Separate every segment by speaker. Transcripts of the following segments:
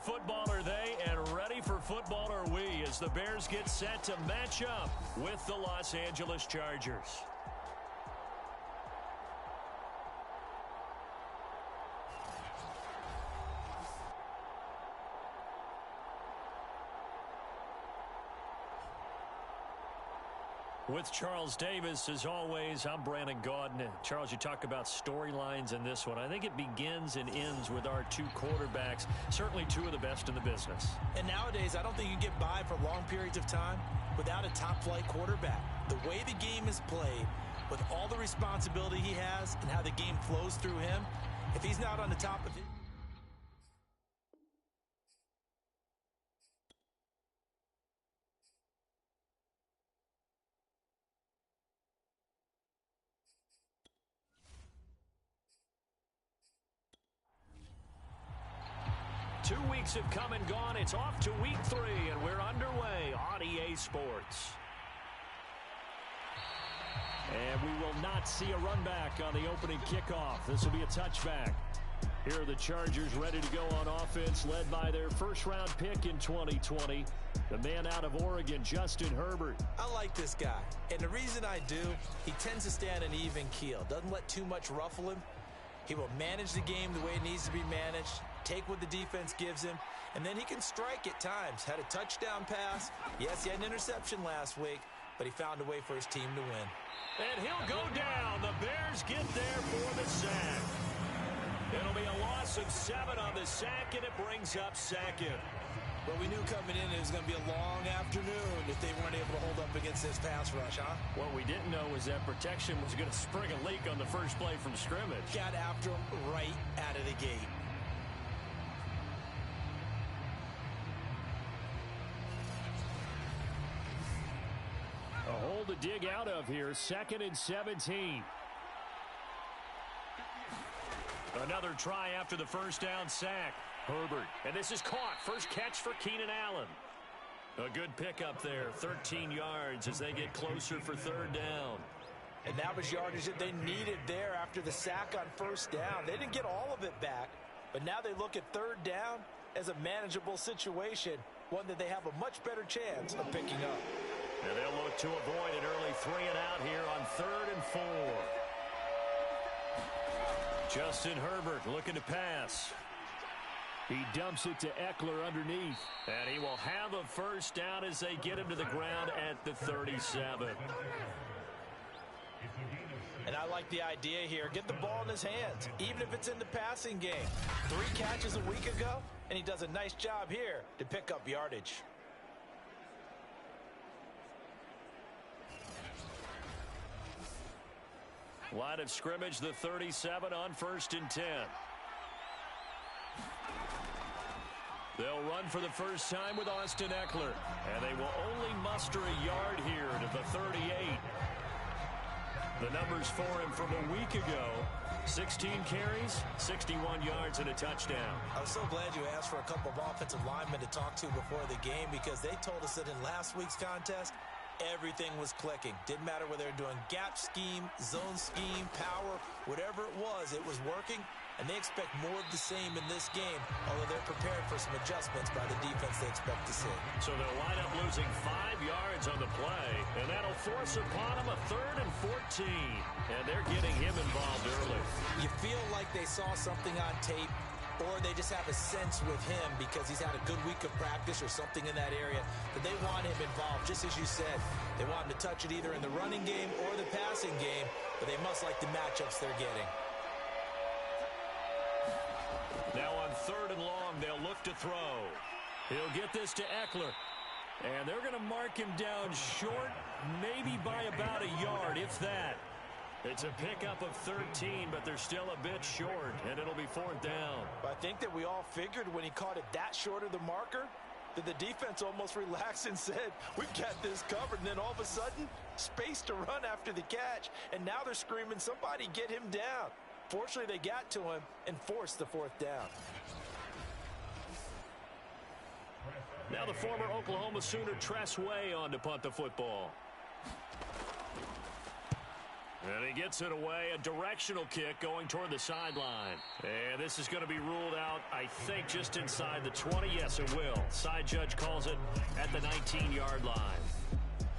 Speaker 1: Football are they, and ready for football are we as the Bears get set to match up with the Los Angeles Chargers. With Charles Davis, as always, I'm Brandon Gaudin. Charles, you talk about storylines in this one. I think it begins and ends with our two quarterbacks, certainly two of the best in the business.
Speaker 2: And nowadays, I don't think you get by for long periods of time without a top-flight quarterback. The way the game is played, with all the responsibility he has and how the game flows through him, if he's not on the top of it.
Speaker 1: 2 weeks have come and gone. It's off to week 3, and we're underway on EA Sports. And we will not see a run back on the opening kickoff. This will be a touchback. Here are the Chargers ready to go on offense, led by their first-round pick in 2020, the man out of Oregon, Justin Herbert.
Speaker 2: I like this guy, and the reason I do, he tends to stay on an even keel, doesn't let too much ruffle him. He will manage the game the way it needs to be managed, take what the defense gives him, and then he can strike at times. Had a touchdown pass. Yes, he had an interception last week, but he found a way for his team to win.
Speaker 1: And he'll go down. The Bears get there for the sack. It'll be a loss of 7 on the sack, and it brings up second.
Speaker 2: Well, we knew coming in it was going to be a long afternoon if they weren't able to hold up against this pass rush, huh?
Speaker 1: What we didn't know was that protection was going to spring a leak on the first play from scrimmage.
Speaker 2: Got after him right out of the gate.
Speaker 1: A hole to dig out of here, 2nd and 17. Another try after the first down sack. Herbert, and this is caught. First catch for Keenan Allen. A good pickup there, 13 yards as they get closer for 3rd down.
Speaker 2: And that was yardage that they needed there after the sack on first down. They didn't get all of it back, but now they look at 3rd down as a manageable situation, one that they have a much better chance of picking up.
Speaker 1: And they'll look to avoid an early 3 and out here on 3rd and 4. Justin Herbert looking to pass. He dumps it to Eckler underneath. And he will have a first down as they get him to the ground at the 37.
Speaker 2: And I like the idea here. Get the ball in his hands, even if it's in the passing game. 3 catches a week ago, and he does a nice job here to pick up yardage.
Speaker 1: Line of scrimmage, the 37 on 1st and 10. They'll run for the first time with Austin Eckler, and they will only muster a yard here to the 38. The numbers for him from a week ago, 16 carries, 61 yards, and a touchdown.
Speaker 2: I was so glad you asked for a couple of offensive linemen to talk to before the game, because they told us that in last week's contest, everything was clicking. Didn't matter whether they were doing gap scheme, zone scheme, power, whatever it was working. And they expect more of the same in this game, although they're prepared for some adjustments by the defense they expect to see.
Speaker 1: So they'll wind up losing 5 yards on the play, and that'll force upon them a 3rd and 14. And they're getting him involved early.
Speaker 2: You feel like they saw something on tape, or they just have a sense with him because he's had a good week of practice or something in that area that they want him involved. Just as you said, they want him to touch it either in the running game or the passing game, but they must like the matchups they're getting.
Speaker 1: Now on 3rd and long, they'll look to throw. He'll get this to Eckler. And they're going to mark him down short, maybe by about a yard, if that. It's a pickup of 13, but they're still a bit short, and it'll be 4th down.
Speaker 2: I think that we all figured when he caught it that short of the marker that the defense almost relaxed and said, we've got this covered. And then all of a sudden, space to run after the catch. And now they're screaming, somebody get him down. Fortunately, they got to him and forced the 4th down.
Speaker 1: Now the former Oklahoma Sooner Tress Way on to punt the football. And he gets it away, a directional kick going toward the sideline. And this is going to be ruled out, I think, just inside the 20. Yes, it will. Side judge calls it at the 19-yard line.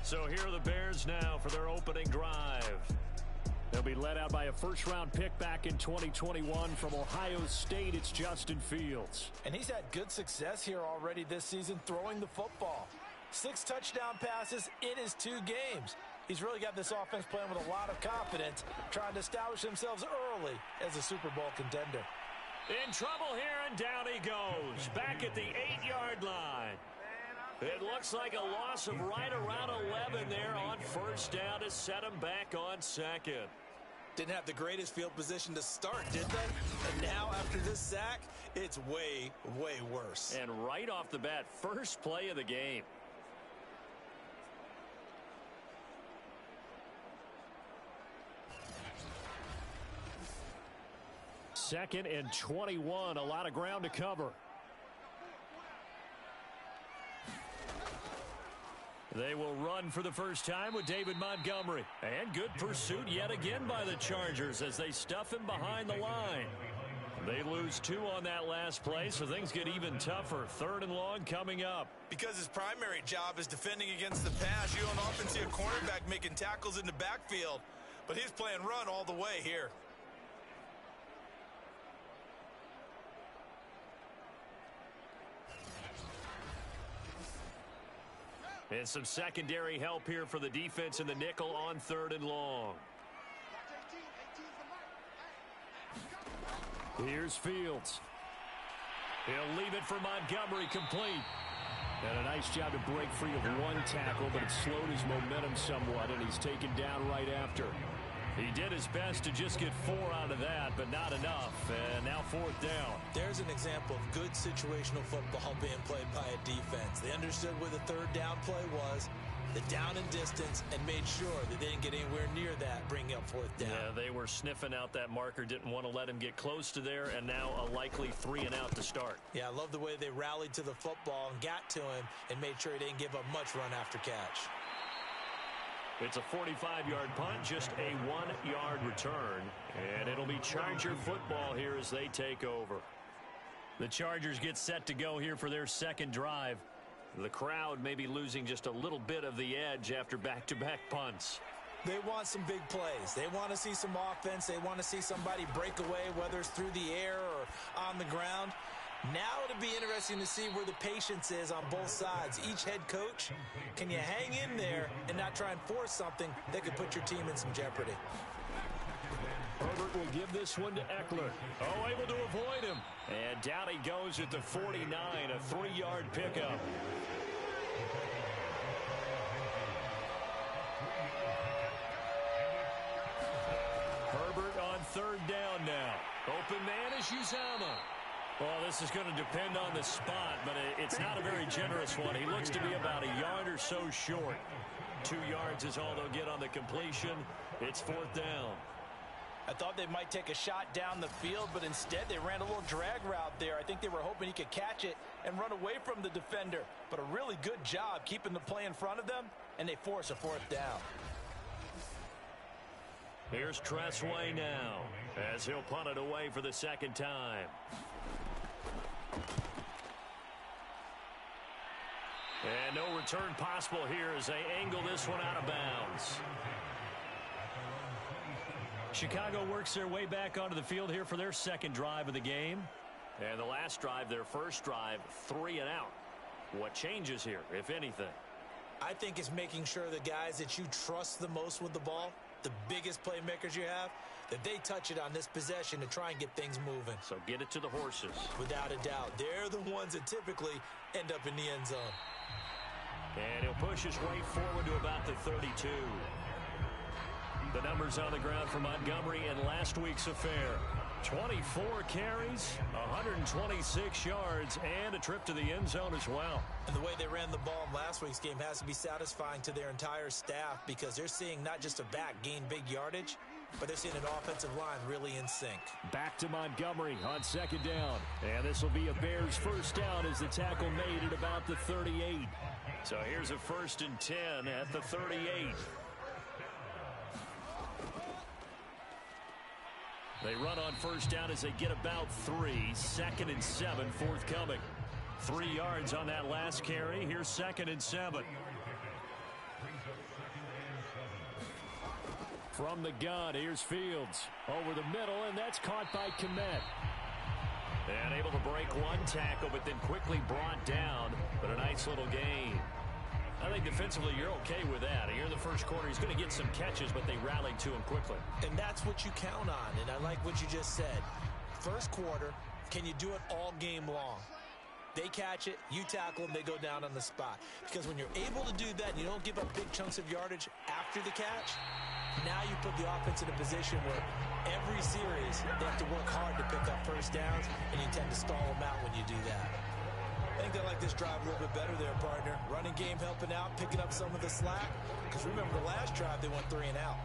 Speaker 1: So here are the Bears now for their opening drive. They'll be led out by a first-round pick back in 2021 from Ohio State. It's Justin Fields.
Speaker 2: And he's had good success here already this season throwing the football. 6 touchdown passes in his 2 games. He's really got this offense playing with a lot of confidence, trying to establish themselves early as a Super Bowl contender.
Speaker 1: In trouble here, and down he goes. Back at the 8-yard line. It looks like a loss of right around 11 there on first down to set him back on second.
Speaker 2: Didn't have the greatest field position to start, did they? And now after this sack, it's way, way worse.
Speaker 1: And right off the bat, first play of the game. Second and 21, a lot of ground to cover. They will run for the first time with David Montgomery. And good pursuit yet again by the Chargers as they stuff him behind the line. They lose 2 on that last play, so things get even tougher. 3rd and long coming up.
Speaker 2: Because his primary job is defending against the pass, you don't often see a cornerback making tackles in the backfield. But he's playing run all the way here.
Speaker 1: And some secondary help here for the defense in the nickel on 3rd and long. Here's Fields. He'll leave it for Montgomery, complete. And a nice job to break free of 1 tackle, but it slowed his momentum somewhat, and he's taken down right after. He did his best to just get 4 out of that, but not enough. And now 4th down.
Speaker 2: There's an example of good situational football being played by a defense. They understood where the 3rd down play was, the down and distance, and made sure that they didn't get anywhere near that, bringing up 4th down.
Speaker 1: Yeah, they were sniffing out that marker, didn't want to let him get close to there, and now a likely 3 and out to start.
Speaker 2: Yeah, I love the way they rallied to the football and got to him and made sure he didn't give up much run after catch.
Speaker 1: It's a 45-yard punt, just a 1-yard return. And it'll be Charger football here as they take over. The Chargers get set to go here for their second drive. The crowd may be losing just a little bit of the edge after back-to-back punts.
Speaker 2: They want some big plays. They want to see some offense. They want to see somebody break away, whether it's through the air or on the ground. Now it'll be interesting to see where the patience is on both sides. Each head coach, can you hang in there and not try and force something that could put your team in some jeopardy?
Speaker 1: Herbert will give this one to Eckler. Oh, able to avoid him. And down he goes at the 49, a 3-yard pickup. Herbert on 3rd down now. Open man is Uzomah. Well, this is going to depend on the spot, but it's not a very generous one. He looks to be about a yard or so short. 2 yards is all they'll get on the completion. It's 4th down.
Speaker 2: I thought they might take a shot down the field, but instead they ran a little drag route there. I think they were hoping he could catch it and run away from the defender. But a really good job keeping the play in front of them, and they force a 4th down.
Speaker 1: Here's Tressway now, as he'll punt it away for the 2nd time. And no return possible here as they angle this one out of bounds. Chicago works their way back onto the field here for their 2nd drive of the game. And the last drive, their first drive, 3 and out. What changes here, if anything?
Speaker 2: I think it's making sure the guys that you trust the most with the ball, the biggest playmakers you have, that they touch it on this possession to try and get things moving.
Speaker 1: So get it to the horses.
Speaker 2: Without a doubt. They're the ones that typically end up in the end zone.
Speaker 1: And he'll push his way forward to about the 32. The numbers on the ground for Montgomery in last week's affair. 24 carries, 126 yards, and a trip to the end zone as well.
Speaker 2: And the way they ran the ball in last week's game has to be satisfying to their entire staff because they're seeing not just a back gain big yardage, but they're seeing an offensive line really in sync.
Speaker 1: Back to Montgomery on 2nd down. And this will be a Bears first down as the tackle made at about the 38. So here's a 1st and 10 at the 38. They run on first down as they get about 3. 2nd and 7 forthcoming. 3 yards on that last carry. Here's 2nd and 7. From the gun, here's Fields. Over the middle, and that's caught by Kmet. And able to break one tackle, but then quickly brought down. But a nice little gain. I think defensively you're okay with that. Here in the first quarter, he's going to get some catches, but they rallied to him quickly.
Speaker 2: And that's what you count on, and I like what you just said. First quarter, can you do it all game long? They catch it, you tackle them, they go down on the spot. Because when you're able to do that and you don't give up big chunks of yardage after the catch, now you put the offense in a position where every series they have to work hard to pick up first downs, and you tend to stall them out when you do that. I think they like this drive a little bit better there, partner. Running game helping out, picking up some of the slack. Because remember, the last drive they went 3 and out.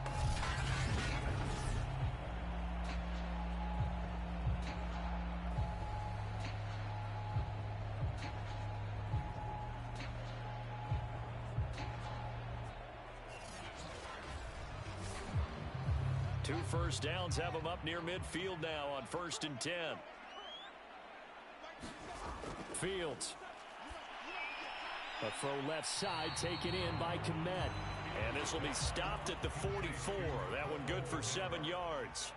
Speaker 1: Two first downs have them up near midfield now on 1st and 10. Fields. A throw left side taken in by Kmet. And this will be stopped at the 44. That one good for 7 yards.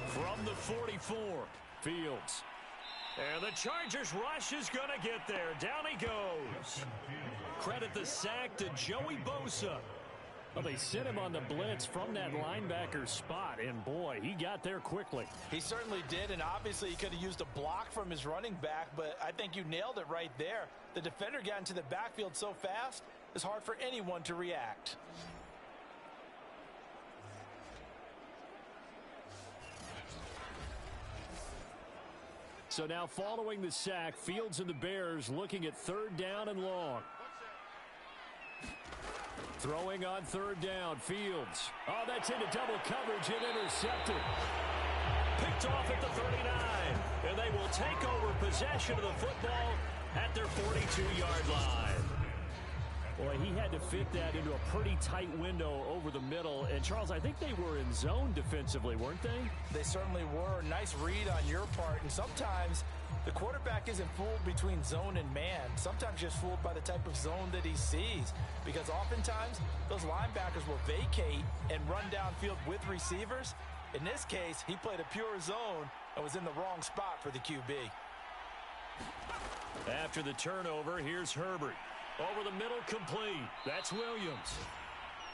Speaker 1: From the 44, Fields. And the Chargers rush is going to get there. Down he goes. Credit the sack to Joey Bosa. Well, they sent him on the blitz from that linebacker spot, and boy, he got there quickly.
Speaker 2: He certainly did, and obviously he could have used a block from his running back, but I think you nailed it right there. The defender got into the backfield so fast, it's hard for anyone to react.
Speaker 1: So now following the sack, Fields and the Bears looking at 3rd down and long. Throwing on 3rd down, Fields. Oh, that's into double coverage and intercepted. Picked off at the 39. And they will take over possession of the football at their 42-yard line. Boy, he had to fit that into a pretty tight window over the middle. And, Charles, I think they were in zone defensively, weren't they?
Speaker 2: They certainly were. Nice read on your part. And sometimes the quarterback isn't fooled between zone and man. Sometimes just fooled by the type of zone that he sees. Because oftentimes, those linebackers will vacate and run downfield with receivers. In this case, he played a pure zone and was in the wrong spot for the QB.
Speaker 1: After the turnover, here's Herbert. Over the middle, complete. That's Williams.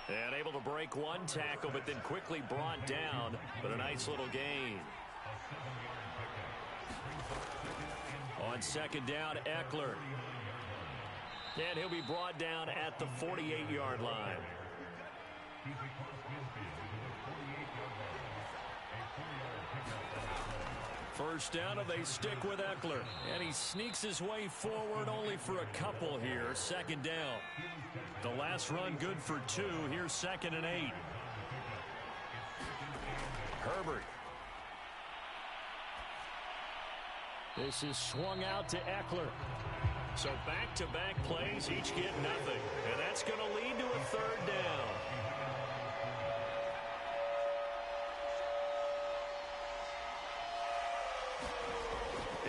Speaker 1: And able to break one tackle, but then quickly brought down. But a nice little gain. On 2nd down, Eckler. And he'll be brought down at the 48-yard line. First down, and they stick with Eckler. And he sneaks his way forward only for a couple here. 2nd down. The last run good for 2. Here's 2nd and 8. Herbert. This is swung out to Eckler. So back-to-back plays, each get nothing. And that's going to lead to a 3rd down.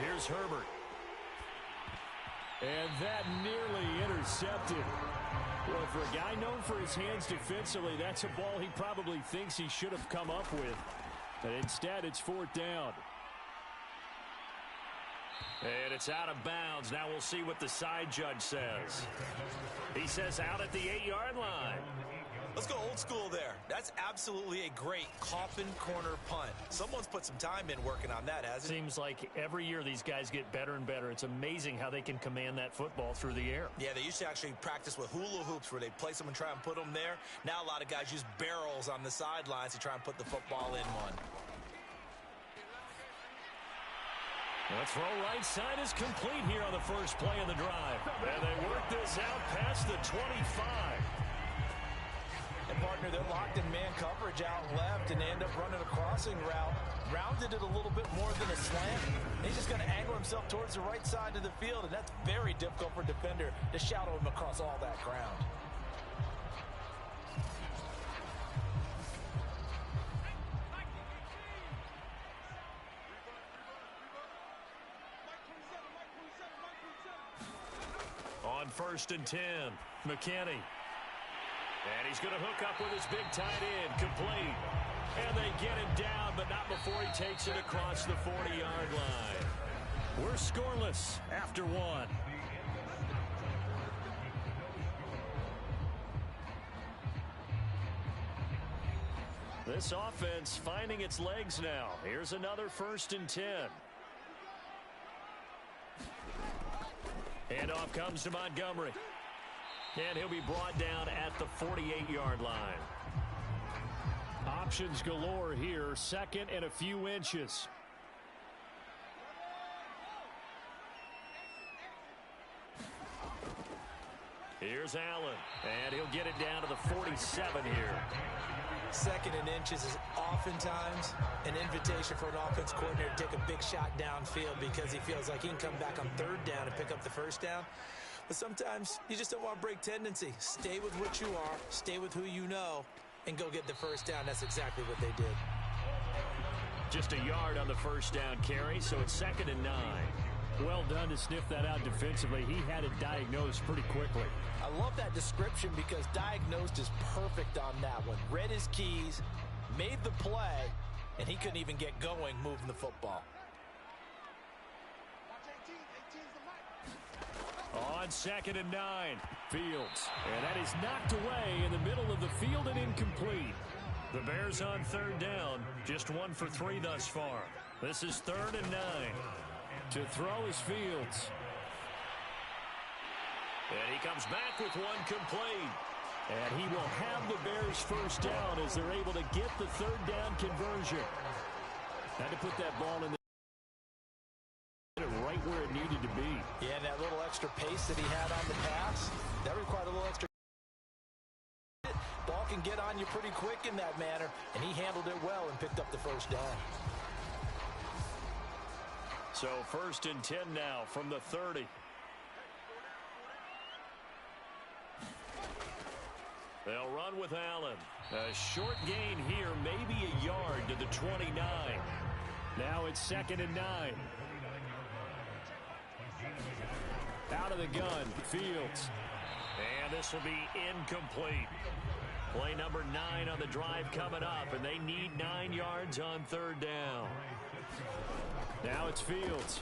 Speaker 1: Here's Herbert. And that nearly intercepted. Well, for a guy known for his hands defensively, that's a ball he probably thinks he should have come up with. But instead, it's 4th down. And it's out of bounds. Now we'll see what the side judge says. He says out at the 8-yard line.
Speaker 2: Let's go old school there. That's absolutely a great coffin corner punt. Someone's put some time in working on that, hasn't it?
Speaker 1: Seems like every year these guys get better and better. It's amazing how they can command that football through the air.
Speaker 2: Yeah, they used to actually practice with hula hoops where they place them and try and put them there. Now a lot of guys use barrels on the sidelines to try and put the football in one.
Speaker 1: The throw right side is complete here on the first play of the drive. And they work this out past the 25.
Speaker 2: And, partner, they're locked in man coverage out left, and they end up running a crossing route. Rounded it a little bit more than a slant. He's just going to angle himself towards the right side of the field, and that's very difficult for a defender to shadow him across all that ground.
Speaker 1: On 1st and 10, McKinney. And he's going to hook up with his big tight end, complete. And they get him down, but not before he takes it across the 40-yard line. We're scoreless after one. This offense finding its legs now. Here's another 1st and 10. And off comes to Montgomery. And he'll be brought down at the 48-yard line. Options galore here. 2nd and a few inches. Here's Allen. And he'll get it down to the 47 here.
Speaker 2: 2nd and inches is oftentimes an invitation for an offense coordinator to take a big shot downfield because he feels like he can come back on 3rd down and pick up the 1st down. But sometimes you just don't want to break tendency. Stay with what you are, stay with who you know, and go get the 1st down. That's exactly what they did.
Speaker 1: Just a yard on the 1st down carry, so it's 2nd and 9. Well done to sniff that out defensively. He had it diagnosed pretty quickly.
Speaker 2: I love that description because diagnosed is perfect on that one. Read his keys, made the play, and he couldn't even get going moving the football.
Speaker 1: On 2nd and 9, Fields. And that is knocked away in the middle of the field and incomplete. The Bears on 3rd down, just 1 for 3 thus far. This is 3rd and 9. To throw is Fields. And he comes back with one complete. And he will have the Bears 1st down as they're able to get the 3rd down conversion. Had to put that ball in the right where it needed to be.
Speaker 2: Yeah, that little extra pace that he had on the pass, that required a little extra. Ball can get on you pretty quick in that manner, and he handled it well and picked up the 1st down.
Speaker 1: So 1st and 10 now from the 30. They'll run with Allen. A short gain here, maybe a yard to the 29. Now it's 2nd and 9. Out of the gun, Fields. And this will be incomplete. Play number 9 on the drive coming up, and they need 9 yards on 3rd down. Now it's Fields.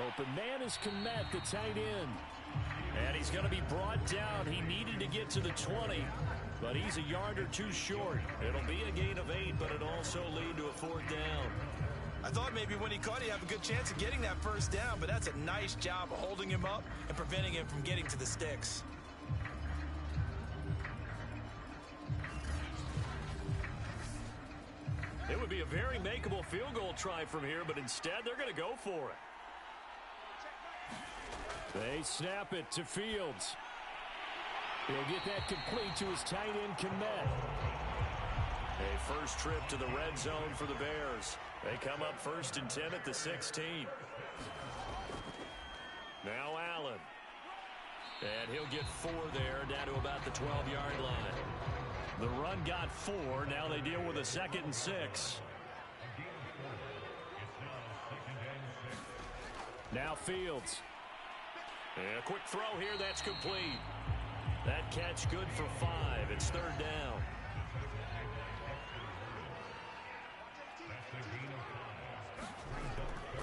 Speaker 1: Open man is Kmet, the tight end. And he's going to be brought down. He needed to get to the 20, but he's a yard or 2 short. It'll be a gain of 8, but it'll also lead to a 4th down.
Speaker 2: I thought maybe when he caught, he'd have a good chance of getting that 1st down, but that's a nice job of holding him up and preventing him from getting to the sticks.
Speaker 1: It would be a very makeable field goal try from here, but instead they're going to go for it. They snap it to Fields. He'll get that complete to his tight end, Kmet. A first trip to the red zone for the Bears. They come up 1st and 10 at the 16. Now Allen. And he'll get 4 there, down to about the 12-yard line. The run got 4. Now they deal with a 2nd and 6. Now Fields. And a quick throw here, that's complete. That catch good for 5. It's 3rd down.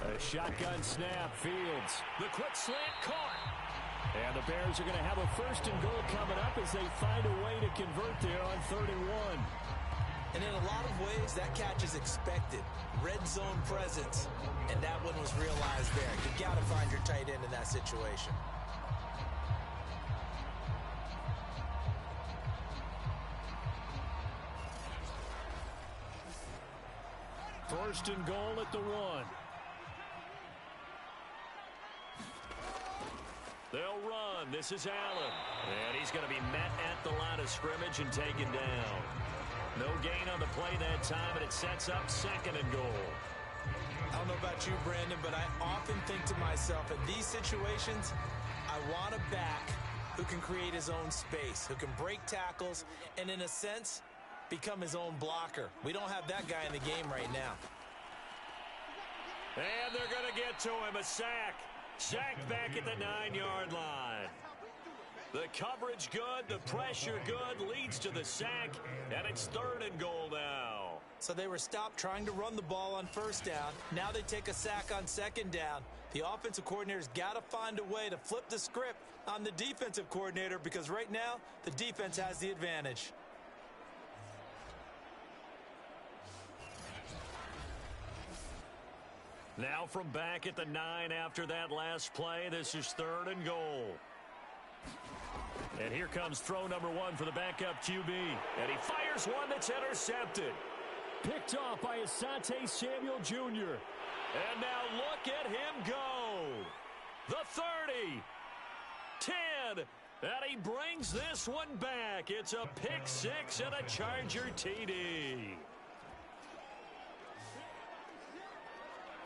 Speaker 1: A shotgun snap, Fields. The quick slant caught. And the Bears are going to have a 1st and goal coming up as they find a way to convert there on 3rd and 1.
Speaker 2: And in a lot of ways, that catch is expected. Red zone presence, and that one was realized there. You got to find your tight end in that situation.
Speaker 1: First and goal at the 1. They'll run. This is Allen. And he's going to be met at the line of scrimmage and taken down. No gain on the play that time, and it sets up 2nd and goal.
Speaker 2: I don't know about you, Brandon, but I often think to myself, in these situations, I want a back who can create his own space, who can break tackles, and in a sense, become his own blocker. We don't have that guy in the game right now.
Speaker 1: And they're going to get to him. A sack. Sacked back at the 9-yard line. The coverage good, the pressure good, leads to the sack, and it's 3rd and goal now.
Speaker 2: So they were stopped trying to run the ball on 1st down. Now they take a sack on 2nd down. The offensive coordinator's got to find a way to flip the script on the defensive coordinator because right now the defense has the advantage.
Speaker 1: Now from back at the 9 after that last play, this is 3rd and goal. And here comes throw number 1 for the backup QB. And he fires one that's intercepted. Picked off by Asante Samuel Jr. And now look at him go. The 30. 10. And he brings this one back. It's a pick 6 and a Charger TD.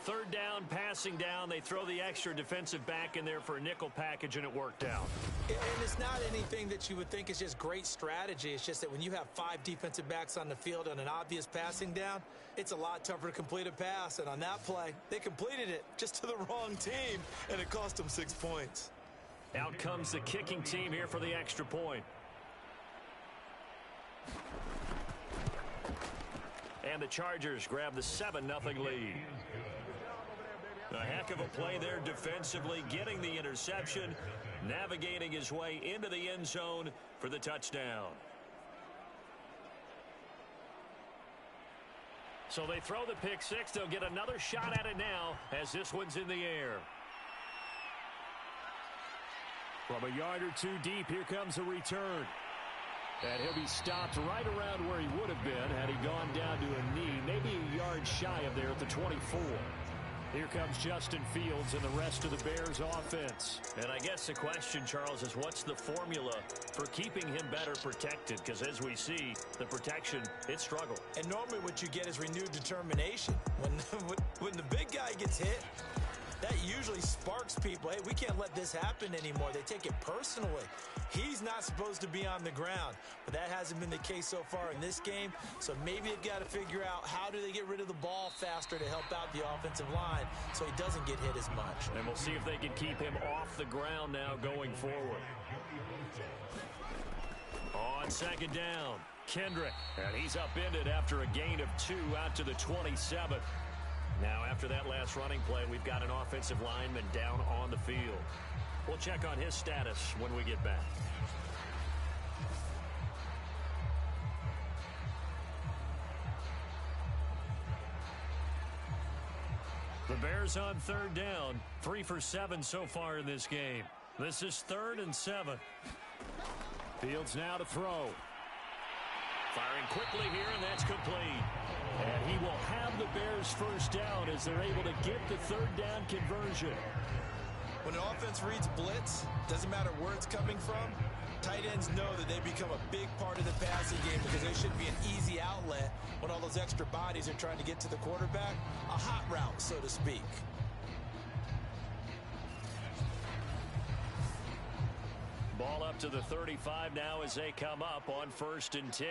Speaker 1: 3rd down, passing down. They throw the extra defensive back in there for a nickel package, and it worked out.
Speaker 2: And it's not anything that you would think is just great strategy. It's just that when you have 5 defensive backs on the field on an obvious passing down, it's a lot tougher to complete a pass. And on that play, they completed it just to the wrong team, and it cost them 6 points.
Speaker 1: Out comes the kicking team here for the extra point. And the Chargers grab the 7-0 lead. A heck of a play there defensively, getting the interception, navigating his way into the end zone for the touchdown. So they throw the pick 6. They'll get another shot at it now as this one's in the air. From a yard or 2 deep, here comes a return. And he'll be stopped right around where he would have been had he gone down to a knee, maybe a yard shy of there at the 24. Here comes Justin Fields and the rest of the Bears offense. And I guess the question, Charles, is what's the formula for keeping him better protected? Because as we see, the protection, it struggled.
Speaker 2: And normally what you get is renewed determination. When the big guy gets hit, that usually sparks people. Hey, we can't let this happen anymore. They take it personally. He's not supposed to be on the ground, but that hasn't been the case so far in this game. So maybe they've got to figure out how do they get rid of the ball faster to help out the offensive line so he doesn't get hit as much.
Speaker 1: And we'll see if they can keep him off the ground now going forward. On 2nd down, Kendrick. And he's upended after a gain of 2 out to the 27. Now, after that last running play, we've got an offensive lineman down on the field. We'll check on his status when we get back. The Bears on 3rd down, 3 for 7 so far in this game. This is 3rd and 7. Fields now to throw. Firing quickly here, and that's complete. And he will have the Bears first down as they're able to get the 3rd down conversion.
Speaker 2: When an offense reads blitz, doesn't matter where it's coming from, tight ends know that they become a big part of the passing game because they should be an easy outlet when all those extra bodies are trying to get to the quarterback. A hot route, so to speak.
Speaker 1: Ball up to the 35 now as they come up on 1st and 10.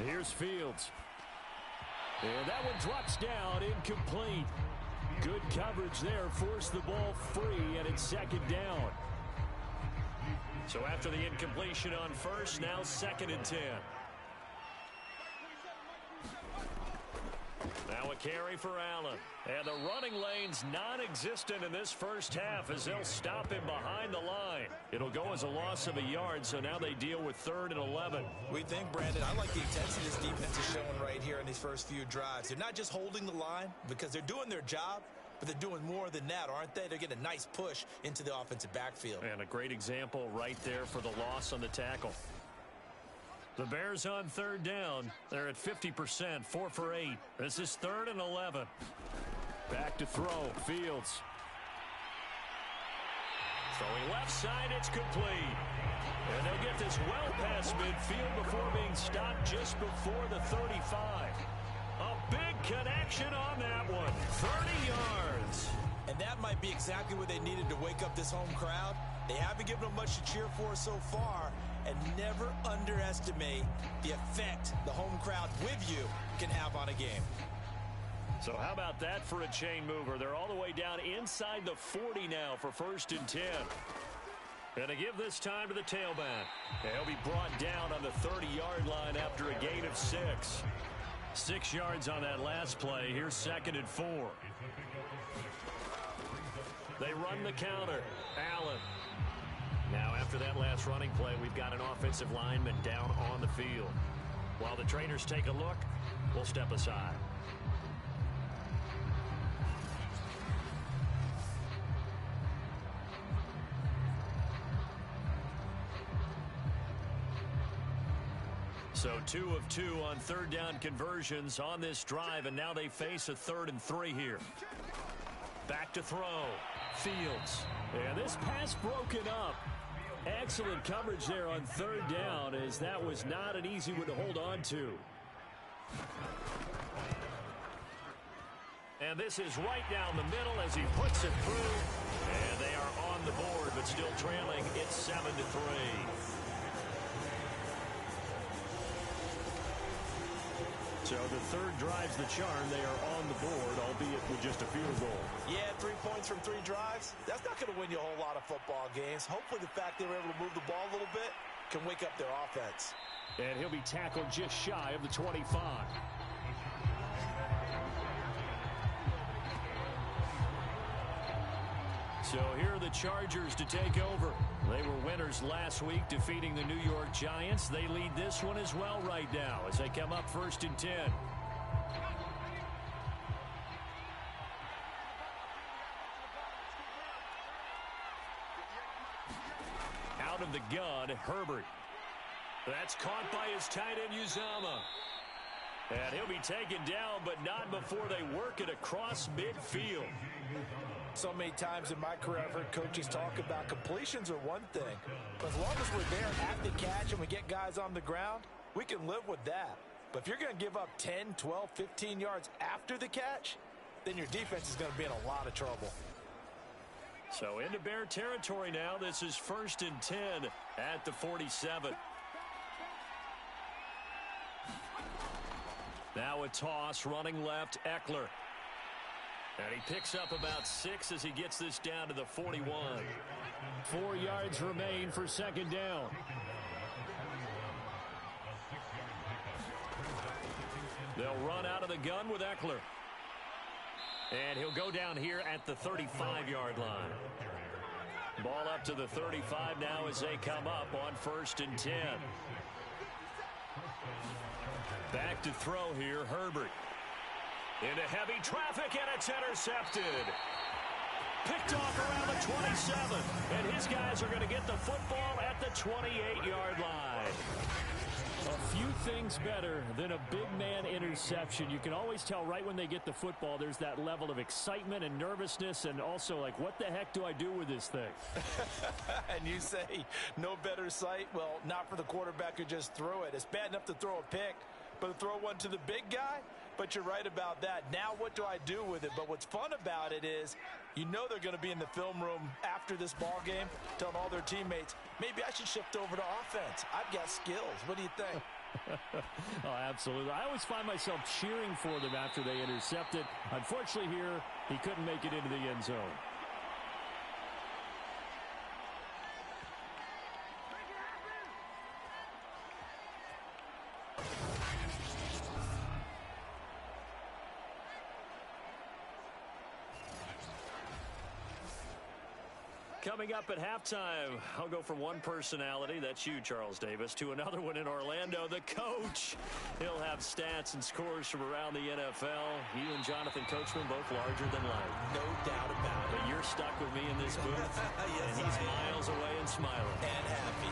Speaker 1: Here's Fields. And that one drops down, incomplete. Good coverage there, forced the ball free, and it's 2nd down. So after the incompletion on 1st, now 2nd and 10. Now a carry for Allen. And the running lane's non-existent in this first half as they'll stop him behind the line. It'll go as a loss of a yard, so now they deal with 3rd and 11.
Speaker 2: We think, Brandon, I like the intensity this defense is showing right here in these first few drives. They're not just holding the line because they're doing their job, but they're doing more than that, aren't they? They're getting a nice push into the offensive backfield.
Speaker 1: And a great example right there for the loss on the tackle. The Bears on 3rd down. They're at 50%, 4 for 8. This is 3rd and 11. Back to throw, Fields. Throwing left side, it's complete. And they'll get this well past midfield before being stopped just before the 35. A big connection on that one, 30 yards.
Speaker 2: And that might be exactly what they needed to wake up this home crowd. They haven't given them much to cheer for so far, and never underestimate the effect the home crowd with you can have on a game.
Speaker 1: So how about that for a chain mover? They're all the way down inside the 40 now for 1st and 10. And to give this time to the tailback. He'll be brought down on the 30-yard line after a gain of 6. 6 yards on that last play. Here's 2nd and 4. They run the counter. Allen. Now after that last running play, we've got an offensive lineman down on the field. While the trainers take a look, we'll step aside. So 2 of 2 on 3rd down conversions on this drive, and now they face a 3rd and 3 here. Back to throw. Fields. And this pass broken up. Excellent coverage there on 3rd down, as that was not an easy one to hold on to. And this is right down the middle as he puts it through. And they are on the board, but still trailing. It's 7-3. So the 3rd drives the charm. They are on the board, albeit with just a field goal.
Speaker 2: Yeah, 3 points from 3 drives. That's not going to win you a whole lot of football games. Hopefully the fact they were able to move the ball a little bit can wake up their offense.
Speaker 1: And he'll be tackled just shy of the 25. So here are the Chargers to take over. They were winners last week, defeating the New York Giants. They lead this one as well right now as they come up 1st and 10. Out of the gun, Herbert. That's caught by his tight end, Uzama. And he'll be taken down, but not before they work it across midfield.
Speaker 2: So many times in my career, I've heard coaches talk about completions are one thing. But as long as we're there at the catch and we get guys on the ground, we can live with that. But if you're going to give up 10, 12, 15 yards after the catch, then your defense is going to be in a lot of trouble.
Speaker 1: So into Bear territory now. This is 1st and 10 at the 47. Now a toss running left, Eckler. And he picks up about 6 as he gets this down to the 41. 4 yards remain for 2nd down. They'll run out of the gun with Eckler. And he'll go down here at the 35-yard line. Ball up to the 35 now as they come up on 1st and 10. Back to throw here, Herbert. Into heavy traffic, and it's intercepted. Picked off around the 27. And his guys are going to get the football at the 28-yard line. A few things better than a big man interception. You can always tell right when they get the football, there's that level of excitement and nervousness, and also like, what the heck do I do with this thing?
Speaker 2: And you say, no better sight? Well, not for the quarterback who just threw it. It's bad enough to throw a pick, but to throw one to the big guy? But you're right about that. Now what do I do with it? But what's fun about it is you know they're going to be in the film room after this ball game telling all their teammates, maybe I should shift over to offense. I've got skills. What do you think?
Speaker 1: Oh, absolutely. I always find myself cheering for them after they intercept it. Unfortunately here, he couldn't make it into the end zone. Coming up at halftime, I'll go from one personality, that's you, Charles Davis, to another one in Orlando, the coach. He'll have stats and scores from around the NFL. You and Jonathan Coachman both larger than life.
Speaker 2: No doubt about it.
Speaker 1: But you're stuck with me in this booth,
Speaker 2: yes,
Speaker 1: and he's miles away and smiling.
Speaker 2: And happy.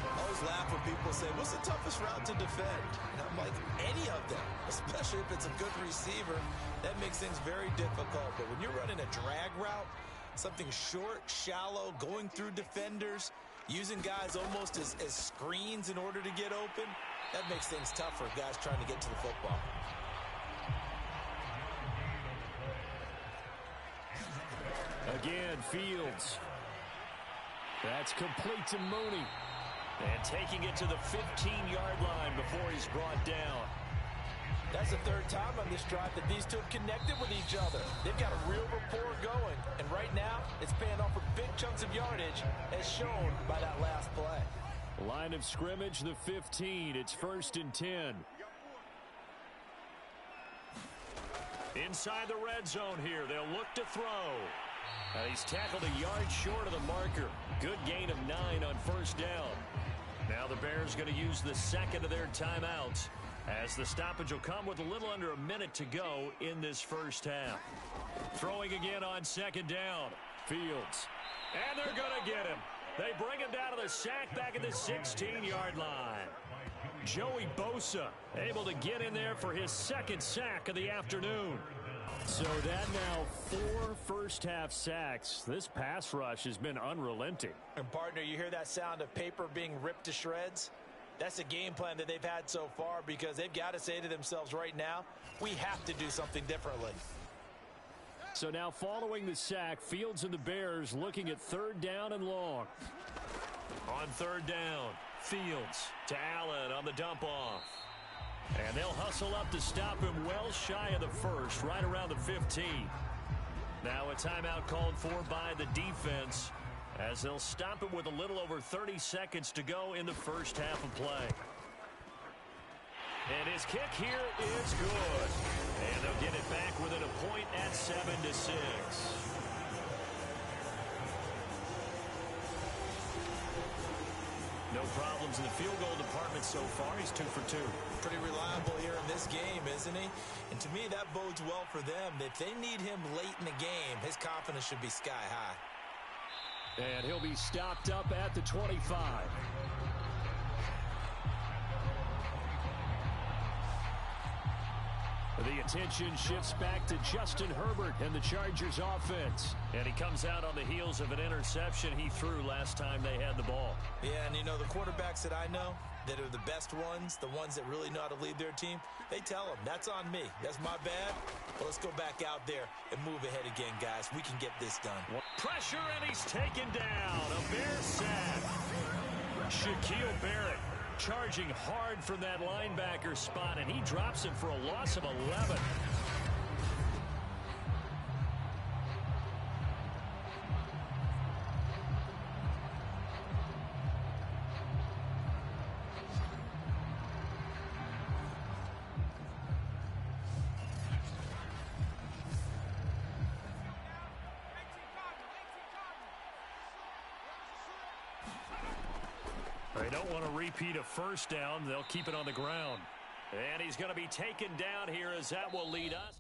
Speaker 2: I always laugh when people say, what's the toughest route to defend? And I'm like, any of them, especially if it's a good receiver. That makes things very difficult. But when you're running a drag route, something short, shallow, going through defenders, using guys almost as screens in order to get open, that makes things tough for guys trying to get to the football.
Speaker 1: Again, Fields. That's complete to Mooney. And taking it to the 15-yard line before he's brought down.
Speaker 2: That That's the third time on this drive that these two have connected with each other. They've got a real rapport going, and right now it's paying off with big chunks of yardage, as shown by that last play.
Speaker 1: Line of scrimmage, the 15. It's 1st and 10. Inside the red zone here. They'll look to throw. And he's tackled a yard short of the marker. Good gain of 9 on 1st down. Now the Bears going to use the second of their timeouts, as the stoppage will come with a little under a minute to go in this first half. Throwing again on 2nd down. Fields. And they're going to get him. They bring him down to the sack back at the 16-yard line. Joey Bosa able to get in there for his 2nd sack of the afternoon. So that now 4 first-half sacks. This pass rush has been unrelenting.
Speaker 2: And, partner, you hear that sound of paper being ripped to shreds? That's the game plan that they've had so far, because they've got to say to themselves right now, we have to do something differently.
Speaker 1: So now following the sack, Fields and the Bears looking at 3rd down and long. On 3rd down, Fields to Allen on the dump-off. And they'll hustle up to stop him well shy of the 1st, right around the 15. Now a timeout called for by the defense, as they'll stop him with a little over 30 seconds to go in the first half of play. And his kick here is good. And they'll get it back within a point at 7-6. No problems in the field goal department so far. He's 2 for 2.
Speaker 2: Pretty reliable here in this game, isn't he? And to me, that bodes well for them. If they need him late in the game, his confidence should be sky high.
Speaker 1: And he'll be stopped up at the 25. The attention shifts back to Justin Herbert and the Chargers offense. And he comes out on the heels of an interception he threw last time they had the ball.
Speaker 2: Yeah, and you know, the quarterbacks that I know that are the best ones, the ones that really know how to lead their team, they tell them, that's on me. That's my bad. But let's go back out there and move ahead again, guys. We can get this done.
Speaker 1: Pressure, and he's taken down. A Bear sack. Shaquille Barrett charging hard from that linebacker spot, and he drops him for a loss of 11. They don't want to repeat a first down. They'll keep it on the ground. And he's going to be taken down here, as that will lead us.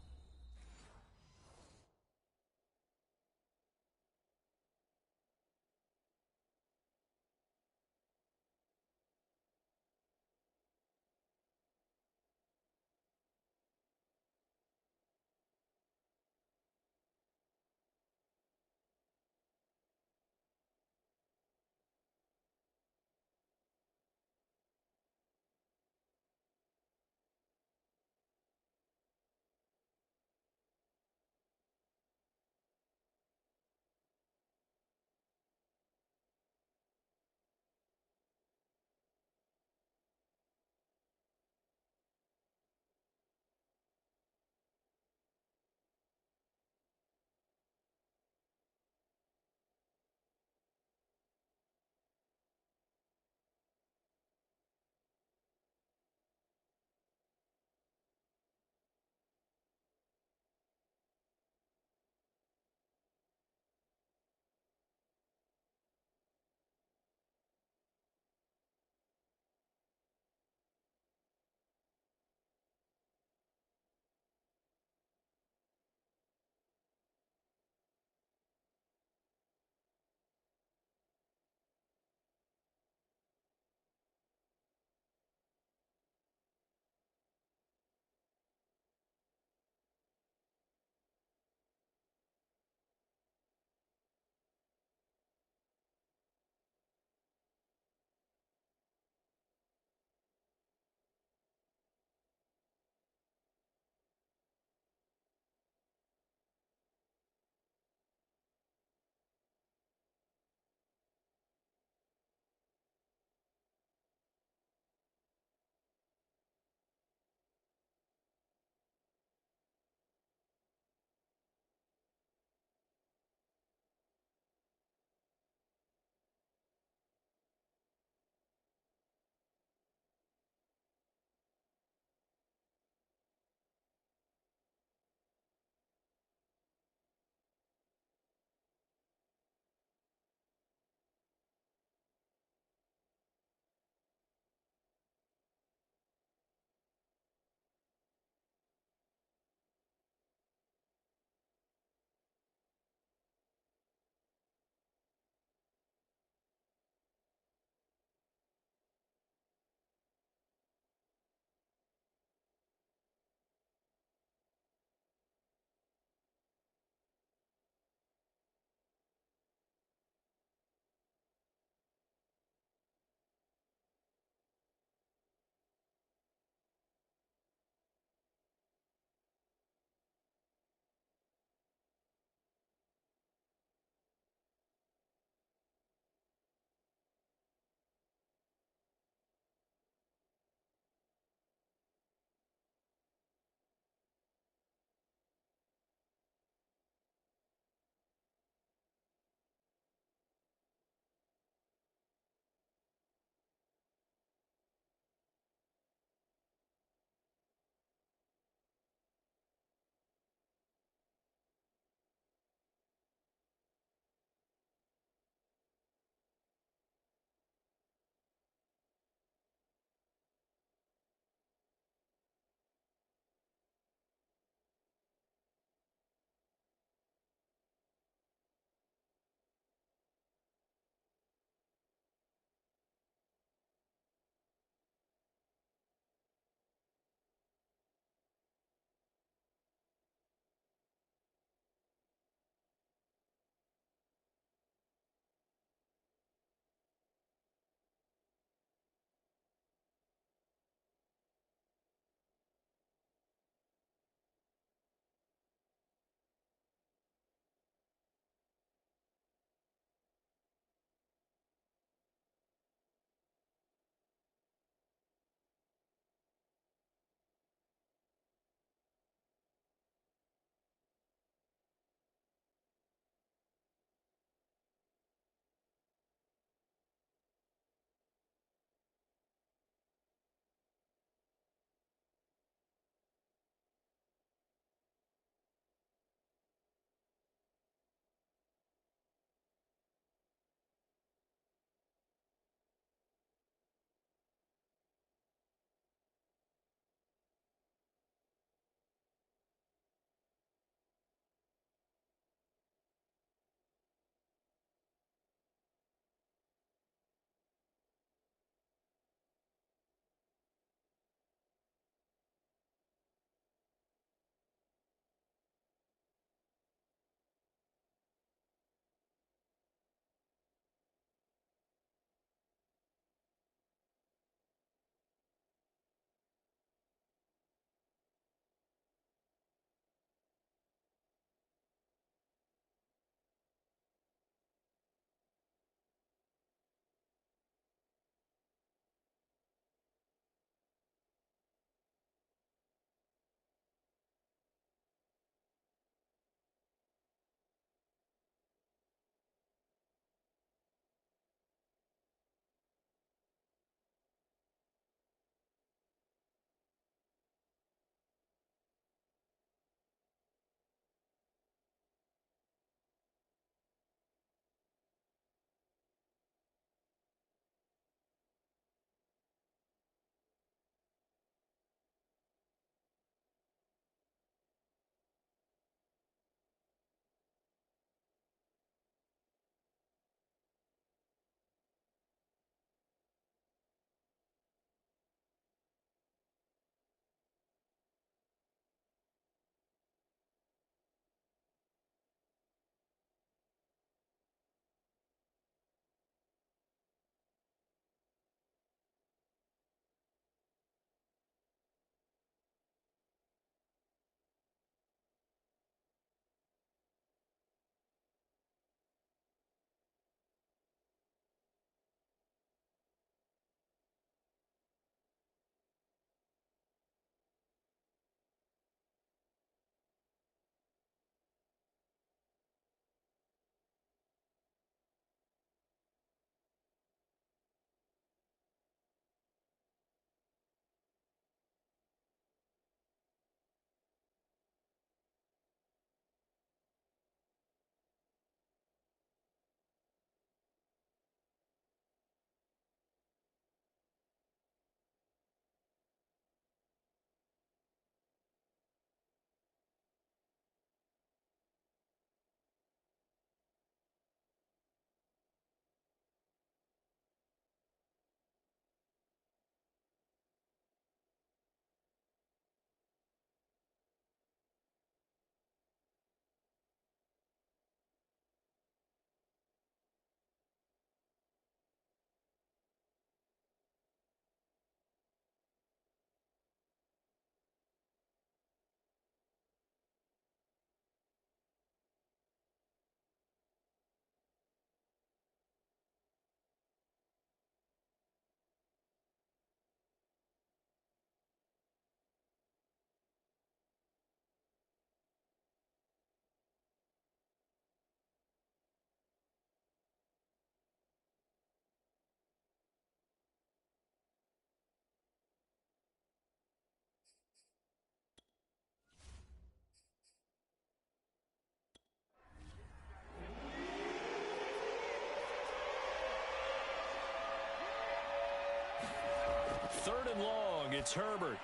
Speaker 1: and long. It's Herbert.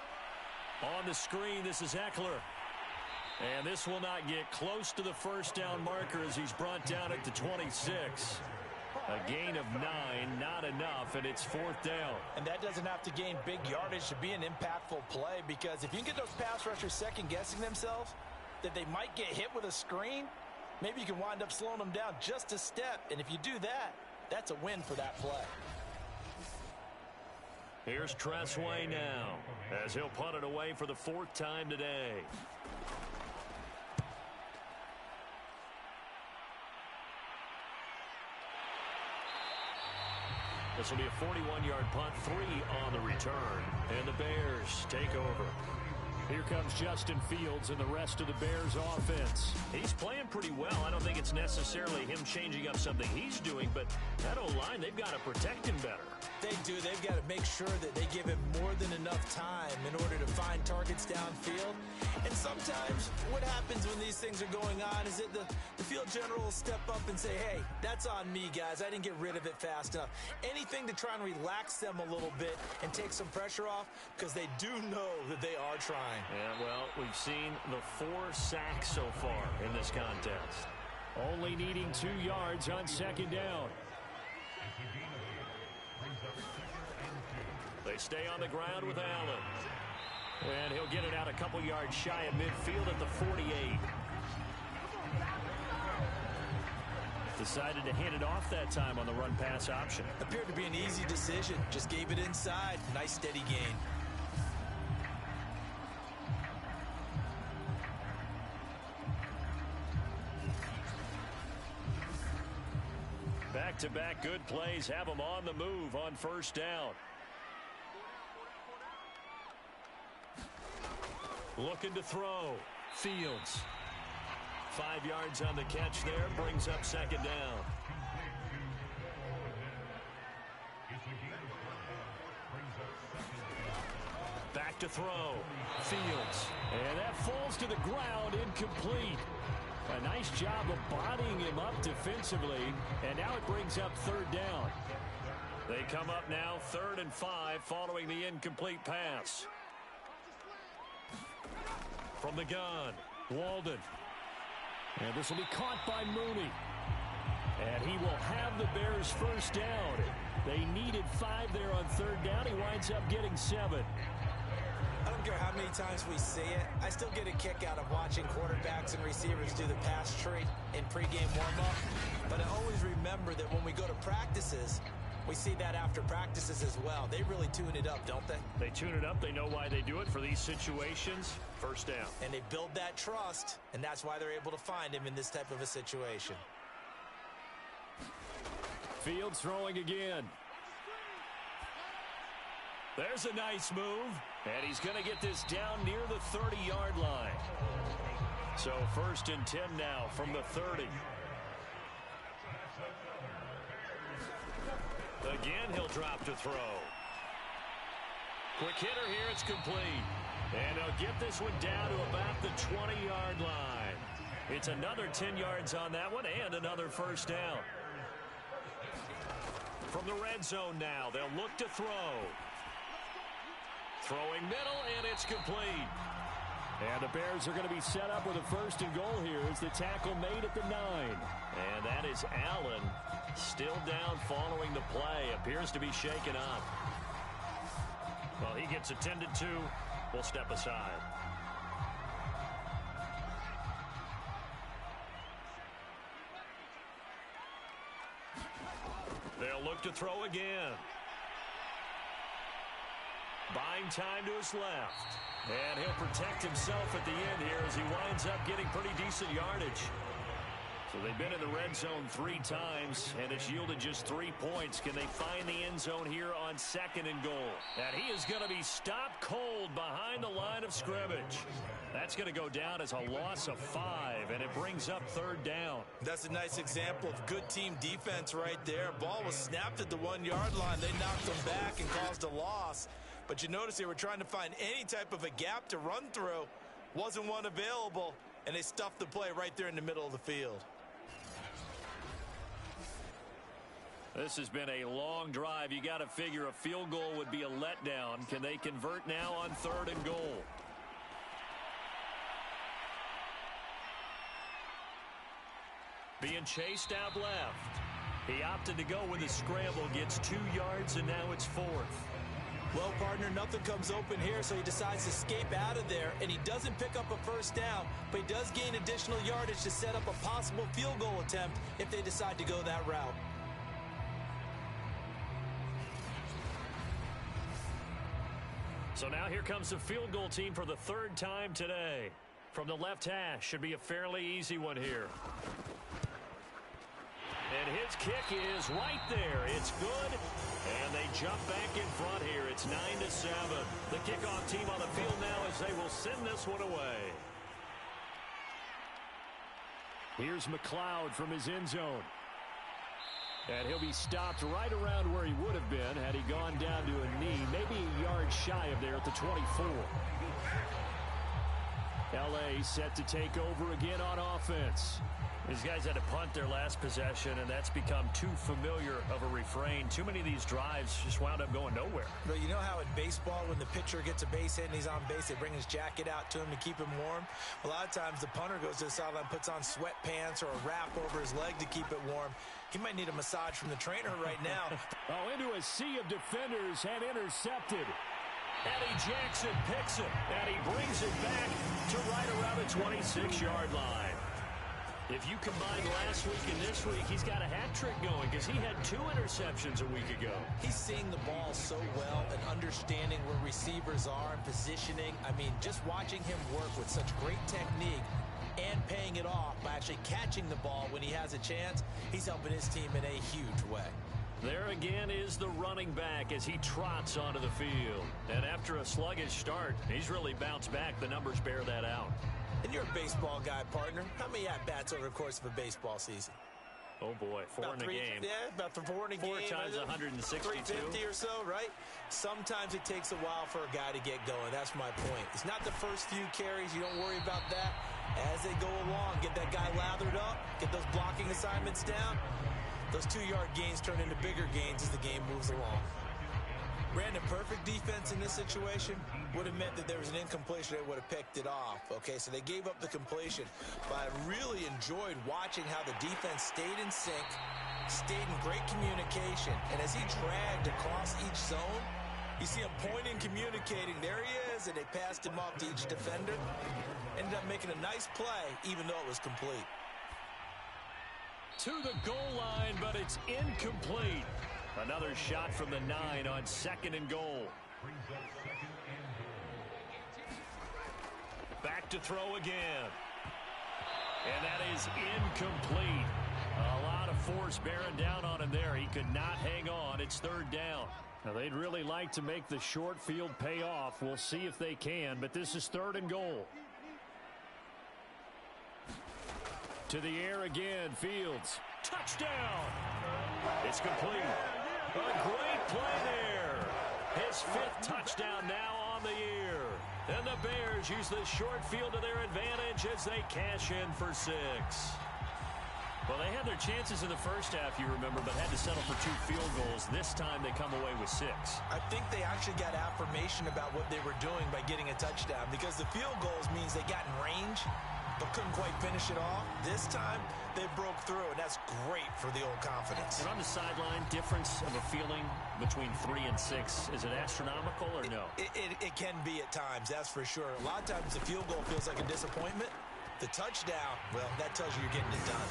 Speaker 1: On the screen, this is Eckler. And this will not get close to the first down marker as he's brought down at the 26. A gain of 9, not enough, and it's 4th down.
Speaker 2: And that doesn't have to gain big yardage to be an impactful play, because if you can get those pass rushers second-guessing themselves that they might get hit with a screen, maybe you can wind up slowing them down just a step. And if you do that, that's a win for that play.
Speaker 1: Here's Tressway now as he'll punt it away for the 4th time today. This will be a 41-yard punt, 3 on the return, and the Bears take over. Here comes Justin Fields and the rest of the Bears offense. He's playing pretty well. I don't think it's necessarily him changing up something he's doing, but that O-line, they've got to protect him better.
Speaker 2: They do. They've got to make sure that they give him more than enough time in order to find targets downfield. And sometimes what happens when these things are going on is that the field general will step up and say, hey, that's on me, guys. I didn't get rid of it fast enough. Anything to try and relax them a little bit and take some pressure off, because they do know that they are trying.
Speaker 1: Yeah, well, we've seen the 4 sacks so far in this contest. Only needing 2 yards on 2nd down. They stay on the ground with Allen. And he'll get it out a couple yards shy of midfield at the 48. Decided to hand it off that time on the run-pass option.
Speaker 2: Appeared to be an easy decision. Just gave it inside. Nice steady gain.
Speaker 1: Back-to-back good plays have them on the move on 1st down. Looking to throw. Fields. 5 yards on the catch there. Brings up 2nd down. Back to throw. Fields. And that falls to the ground. Incomplete. A nice job of bodying him up defensively. And now it brings up 3rd down. They come up now 3rd and 5 following the incomplete pass. From the gun, Walden. And this will be caught by Mooney. And he will have the Bears 1st down. They needed 5 there on 3rd down. He winds up getting 7.
Speaker 2: I don't care how many times we say it, I still get a kick out of watching quarterbacks and receivers do the pass tree in pregame warm-up. But I always remember that when we go to practices, we see that after practices as well. They really tune it up, don't they?
Speaker 1: They tune it up. They know why they do it for these situations. 1st down.
Speaker 2: And they build that trust, and that's why they're able to find him in this type of a situation.
Speaker 1: Fields throwing again. There's a nice move. And he's going to get this down near the 30-yard line. So 1st and 10 now from the 30. Again, he'll drop to throw. Quick hitter here. It's complete. And he'll get this one down to about the 20-yard line. It's another 10 yards on that one and another 1st down. From the red zone now, they'll look to throw. Throwing middle, and it's complete. And the Bears are going to be set up with a 1st and goal here as the tackle made at the 9. And that is Allen, still down following the play. Appears to be shaken up. Well, he gets attended to. We'll step aside. They'll look to throw again. Buying time to his left. And he'll protect himself at the end here as he winds up getting pretty decent yardage. So they've been in the red zone 3 times, and it's yielded just 3 points. Can they find the end zone here on 2nd and goal? And he is going to be stopped cold behind the line of scrimmage. That's going to go down as a loss of 5, and it brings up 3rd down.
Speaker 2: That's a nice example of good team defense right there. Ball was snapped at the 1-yard line. They knocked him back and caused a loss. But you notice they were trying to find any type of a gap to run through. Wasn't one available, and they stuffed the play right there in the middle of the field.
Speaker 1: This has been a long drive. You got to figure a field goal would be a letdown. Can they convert now on 3rd and goal? Being chased out left. He opted to go with a scramble, gets 2 yards, and now it's 4th.
Speaker 2: Well, partner, nothing comes open here, so he decides to escape out of there, and he doesn't pick up a first down, but he does gain additional yardage to set up a possible field goal attempt if they decide to go that route.
Speaker 1: So now here comes the field goal team for the 3rd time today. From the left hash, should be a fairly easy one here. And his kick is right there. It's good. And they jump back in front here. It's 9-7. The kickoff team on the field now as they will send this one away. Here's McLeod from his end zone. And he'll be stopped right around where he would have been had he gone down to a knee, maybe a yard shy of there at the 24. L.A. set to take over again on offense. These guys had to punt their last possession, and that's become too familiar of a refrain. Too many of these drives just wound up going nowhere.
Speaker 2: But you know how in baseball, when the pitcher gets a base hit and he's on base, they bring his jacket out to him to keep him warm? A lot of times the punter goes to the sideline, puts on sweatpants or a wrap over his leg to keep it warm. He might need a massage from the trainer right now.
Speaker 1: Into a sea of defenders and intercepted. Eddie Jackson picks it, and he brings it back to right around the 26-yard line. If you combine last week and this week, he's got a hat trick going because he had 2 interceptions a week ago.
Speaker 2: He's seeing the ball so well and understanding where receivers are and positioning. I mean, just watching him work with such great technique and paying it off by actually catching the ball when he has a chance, he's helping his team in a huge way.
Speaker 1: There again is the running back as he trots onto the field. And after a sluggish start, he's really bounced back. The numbers bear that out.
Speaker 2: And you're a baseball guy, partner. How many at-bats over the course of a baseball season?
Speaker 1: Oh, boy, 4 in a game.
Speaker 2: Yeah, about 4 in a game.
Speaker 1: 4 times 162.
Speaker 2: 350 or so, right? Sometimes it takes a while for a guy to get going. That's my point. It's not the first few carries. You don't worry about that. As they go along, get that guy lathered up, get those blocking assignments down. Those 2-yard gains turn into bigger gains as the game moves along. Brandon, perfect defense in this situation would have meant that there was an incompletion. They would have picked it off. Okay, so they gave up the completion. But I really enjoyed watching how the defense stayed in sync, stayed in great communication. And as he dragged across each zone, you see him pointing, communicating. There he is, and they passed him off to each defender. Ended up making a nice play, even though it was complete.
Speaker 1: To the goal line, but it's incomplete. Another shot from the 9 on 2nd and goal. Back to throw again. And that is incomplete. A lot of force bearing down on him there. He could not hang on. It's 3rd down. Now, they'd really like to make the short field pay off. We'll see if they can, but this is 3rd and goal. To the air again, Fields. Touchdown! It's complete. A great play there. His 5th touchdown now on the year. And the Bears use the short field to their advantage as they cash in for 6. Well, they had their chances in the first half, you remember, but had to settle for 2 field goals. This time they come away with 6.
Speaker 2: I think they actually got affirmation about what they were doing by getting a touchdown, because the field goals means they got in range but couldn't quite finish it off. This time, they broke through, and that's great for the old confidence.
Speaker 1: And on the sideline, difference of a feeling between 3 and 6, is it astronomical or no?
Speaker 2: It can be at times, that's for sure. A lot of times the field goal feels like a disappointment. The touchdown, well, that tells you you're getting it done.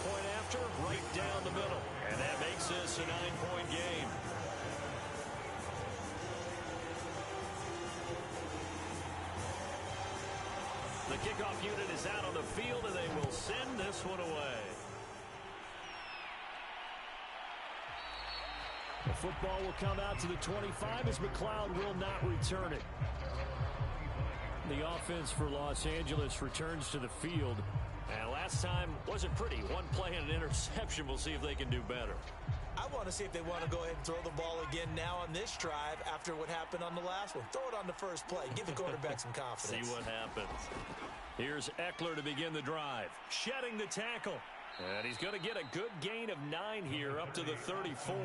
Speaker 1: Point after, right down the middle. And that makes this a 9-point game. The kickoff unit is out on the field, and they will send this one away. The football will come out to the 25 as McLeod will not return it. The offense for Los Angeles returns to the field. And last time wasn't pretty. 1 play and an interception. We'll see if they can do better.
Speaker 2: I want to see if they want to go ahead and throw the ball again now on this drive after what happened on the last one. Throw it on the first play. Give the quarterback some confidence.
Speaker 1: See what happens. Here's Eckler to begin the drive. Shedding the tackle. And he's going to get a good gain of 9 here up to the 34.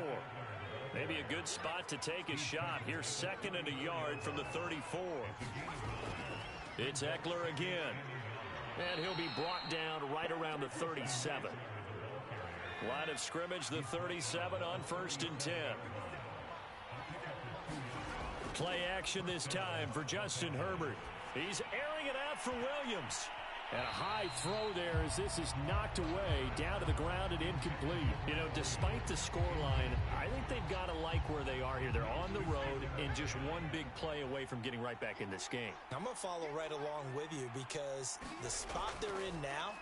Speaker 1: Maybe a good spot to take a shot. Here's 2nd and a yard from the 34. It's Eckler again. And he'll be brought down right around the 37. Line of scrimmage, the 37 on 1st and 10. Play action this time for Justin Herbert. He's airing it out for Williams. And a high throw there as this is knocked away, down to the ground and incomplete. You know, despite the scoreline, I think they've got to like where they are here. They're on the road and just one big play away from getting right back in this game.
Speaker 2: I'm going to follow right along with you because the spot they're in now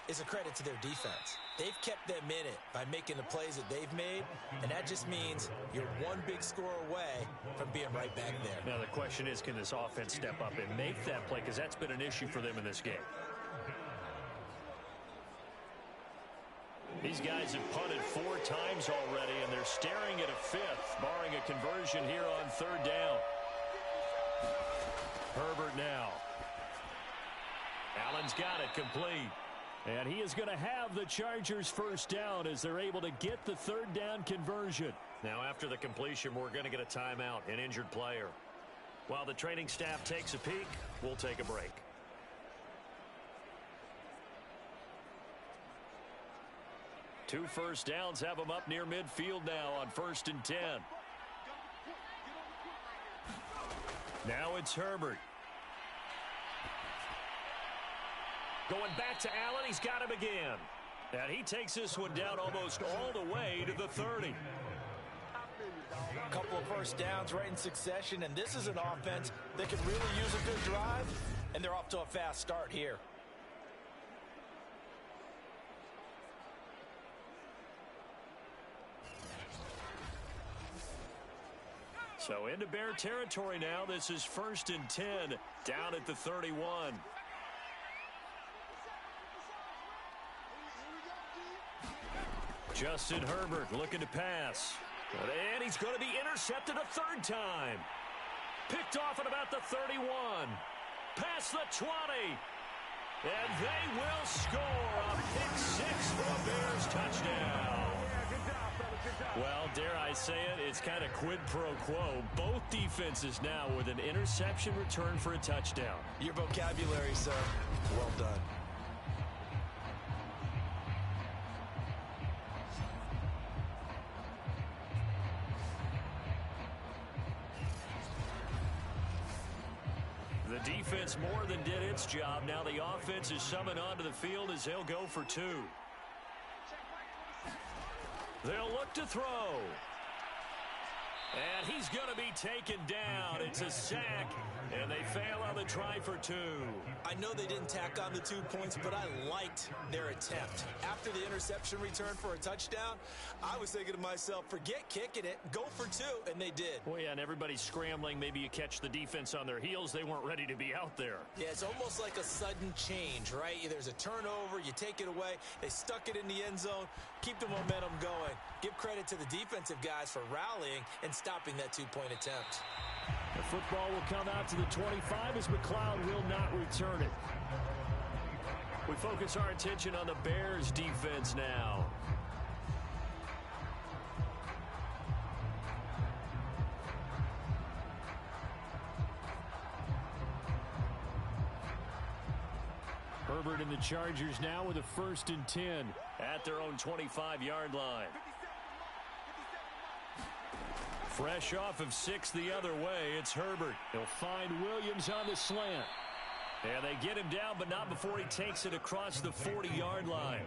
Speaker 2: is a credit to their defense. They've kept them in it by making the plays that they've made, and that just means you're one big score away from being right back there.
Speaker 1: Now the question is, can this offense step up and make that play, because that's been an issue for them in this game. These guys have punted 4 times already, and they're staring at a 5th, barring a conversion here on 3rd down. Herbert now. Allen's got it complete. And he is going to have the Chargers first down as they're able to get the 3rd down conversion. Now after the completion, we're going to get a timeout, an injured player. While the training staff takes a peek, we'll take a break. Two first downs have them up near midfield now on 1st and 10. Now it's Herbert. Going back to Allen, he's got him again. And he takes this one down almost all the way to the 30.
Speaker 2: A couple of first downs right in succession, and this is an offense that can really use a good drive, and they're off to a fast start here.
Speaker 1: So into Bear territory now. This is 1st and 10 down at the 31. Justin Herbert looking to pass. And he's going to be intercepted a 3rd time. Picked off at about the 31. Past the 20. And they will score a pick 6 for a Bears touchdown. Well, dare I say it, it's kind of quid pro quo. Both defenses now with an interception return for a touchdown.
Speaker 2: Your vocabulary, sir. Well done.
Speaker 1: The defense more than did its job. Now the offense is summoned onto the field as they'll go for 2. They'll look to throw. And he's going to be taken down. It's a sack, and they fail on the try for 2.
Speaker 2: I know they didn't tack on the 2 points, but I liked their attempt. After the interception return for a touchdown, I was thinking to myself, forget kicking it, go for 2, and they did.
Speaker 1: Well, yeah, and everybody's scrambling. Maybe you catch the defense on their heels. They weren't ready to be out there.
Speaker 2: Yeah, it's almost like a sudden change, right? There's a turnover, you take it away, they stuck it in the end zone, keep the momentum going. Give credit to the defensive guys for rallying and stopping that 2-point attempt.
Speaker 1: The football will come out to the 25 as McLeod will not return it. We focus our attention on the Bears defense now. Herbert and the Chargers now with a 1st and 10 at their own 25-yard line. Fresh off of 6 the other way, it's Herbert. He'll find Williams on the slant. And they get him down, but not before he takes it across the 40-yard line.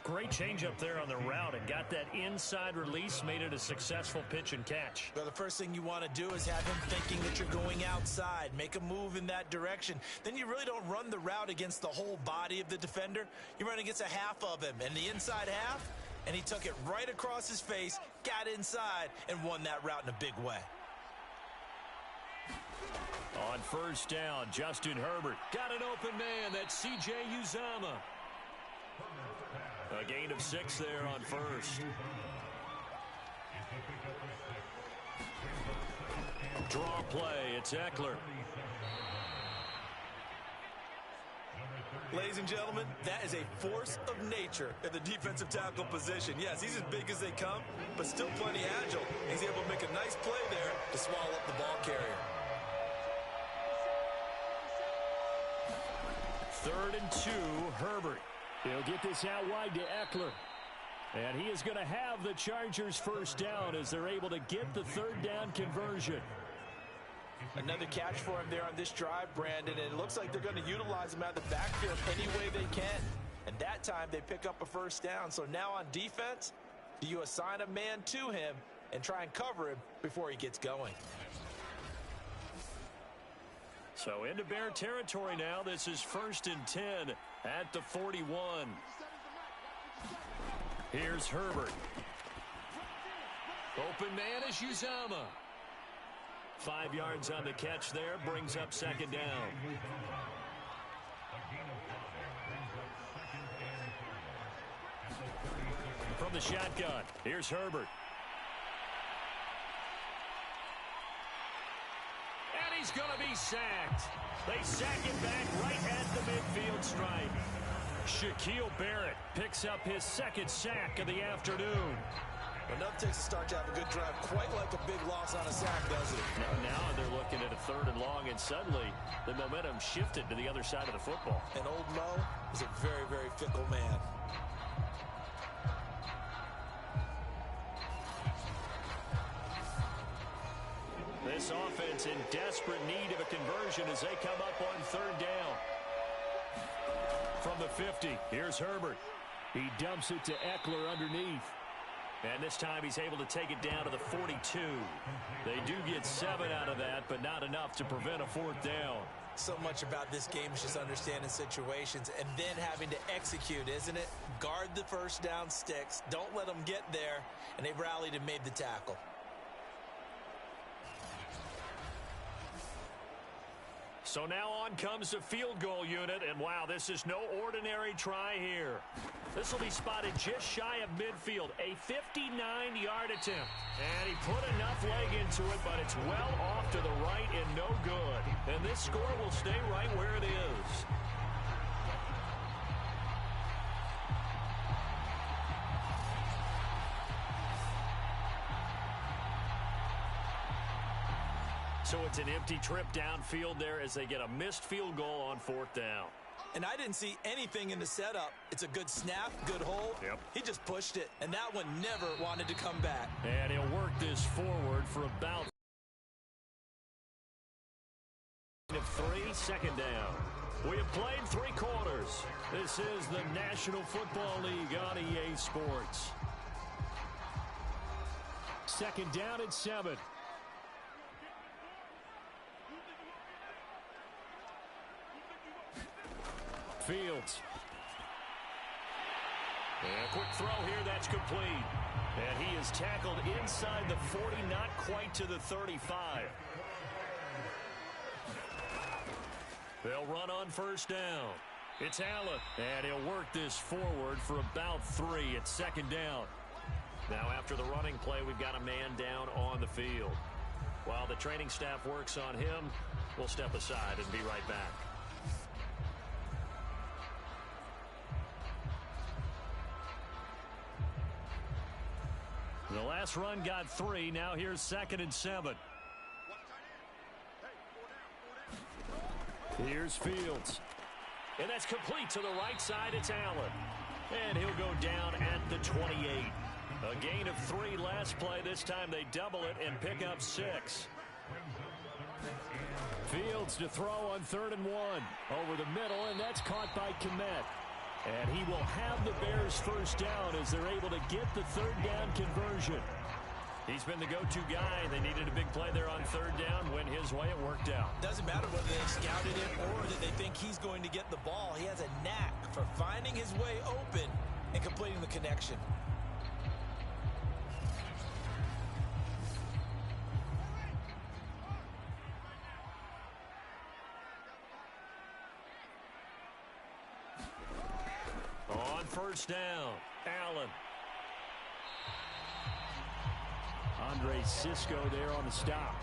Speaker 1: Great change up there on the route and got that inside release, made it a successful pitch and catch.
Speaker 2: Well, the first thing you want to do is have him thinking that you're going outside, make a move in that direction. Then you really don't run the route against the whole body of the defender. You run against a half of him, and the inside half, and he took it right across his face, got inside, and won that route in a big way.
Speaker 1: On 1st down, Justin Herbert got an open man. That's C.J. Uzomah. A gain of 6 there on 1st. Draw play, it's Eckler.
Speaker 2: Ladies and gentlemen, that is a force of nature in the defensive tackle position. Yes, he's as big as they come, but still plenty agile. He's able to make a nice play there to swallow up the ball carrier.
Speaker 1: 3rd and 2, Herbert. He'll get this out wide to Eckler. And he is going to have the Chargers first down as they're able to get the 3rd down conversion.
Speaker 2: Another catch for him there on this drive, Brandon, and it looks like they're going to utilize him out of the backfield any way they can. And that time they pick up a first down. So now on defense, do you assign a man to him and try and cover him before he gets going?
Speaker 1: So into Bear territory now. This is 1st and 10 at the 41. Here's Herbert. Open man is Uzama. 5 yards on the catch there, brings up 2nd down. From the shotgun, here's Herbert. And he's going to be sacked. They sack him back right at the midfield stripe. Shaquille Barrett picks up his 2nd sack of the afternoon.
Speaker 2: Enough takes to start to have a good drive, quite like a big loss on a sack, doesn't it?
Speaker 1: Now they're looking at a 3rd and long, and suddenly the momentum shifted to the other side of the football.
Speaker 2: And old Mo is a very, very fickle man.
Speaker 1: This offense in desperate need of a conversion as they come up on 3rd down. From the 50, here's Herbert. He dumps it to Eckler underneath. And this time he's able to take it down to the 42. They do get 7 out of that, but not enough to prevent a 4th down.
Speaker 2: So much about this game is just understanding situations and then having to execute, isn't it? Guard the first down sticks. Don't let them get there. And they rallied and made the tackle.
Speaker 1: So now on comes the field goal unit, and wow, this is no ordinary try here. This will be spotted just shy of midfield, a 59-yard attempt. And he put enough leg into it, but it's well off to the right and no good. And this score will stay right where it is. So it's an empty trip downfield there as they get a missed field goal on 4th down.
Speaker 2: And I didn't see anything in the setup. It's a good snap, good hold.
Speaker 1: Yep.
Speaker 2: He just pushed it, and that one never wanted to come back.
Speaker 1: And he'll work this forward for about 3, 2nd down. We have played 3 quarters. This is the National Football League on EA Sports. 2nd down at 7. Fields. And a quick throw here, that's complete. And he is tackled inside the 40, not quite to the 35. They'll run on 1st down. It's Allen, and he'll work this forward for about 3 at 2nd down. Now after the running play, we've got a man down on the field. While the training staff works on him, we'll step aside and be right back. The last run got 3. Now here's 2nd and 7. Here's Fields. And that's complete to the right side. It's Allen. And he'll go down at the 28. A gain of 3 last play. This time they double it and pick up 6. Fields to throw on 3rd and 1. Over the middle, and that's caught by Kmet. And he will have the Bears first down as they're able to get the 3rd down conversion. He's been the go-to guy. They needed a big play there on 3rd down. Went his way, it worked out.
Speaker 2: Doesn't matter whether they scouted it or that they think he's going to get the ball. He has a knack for finding his way open and completing the connection.
Speaker 1: On 1st down, Allen. Andre Cisco there on the stop.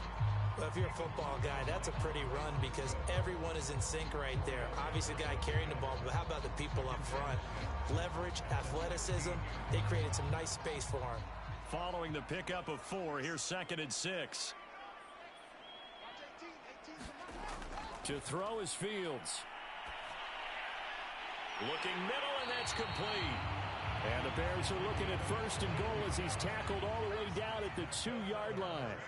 Speaker 2: Well, if you're a football guy, that's a pretty run because everyone is in sync right there. Obviously, the guy carrying the ball, but how about the people up front? Leverage, athleticism, they created some nice space for him.
Speaker 1: Following the pickup of 4, here's 2nd and 6. To throw is Fields. Looking middle, and that's complete. And the Bears are looking at 1st and goal as he's tackled all the way down at the 2-yard line.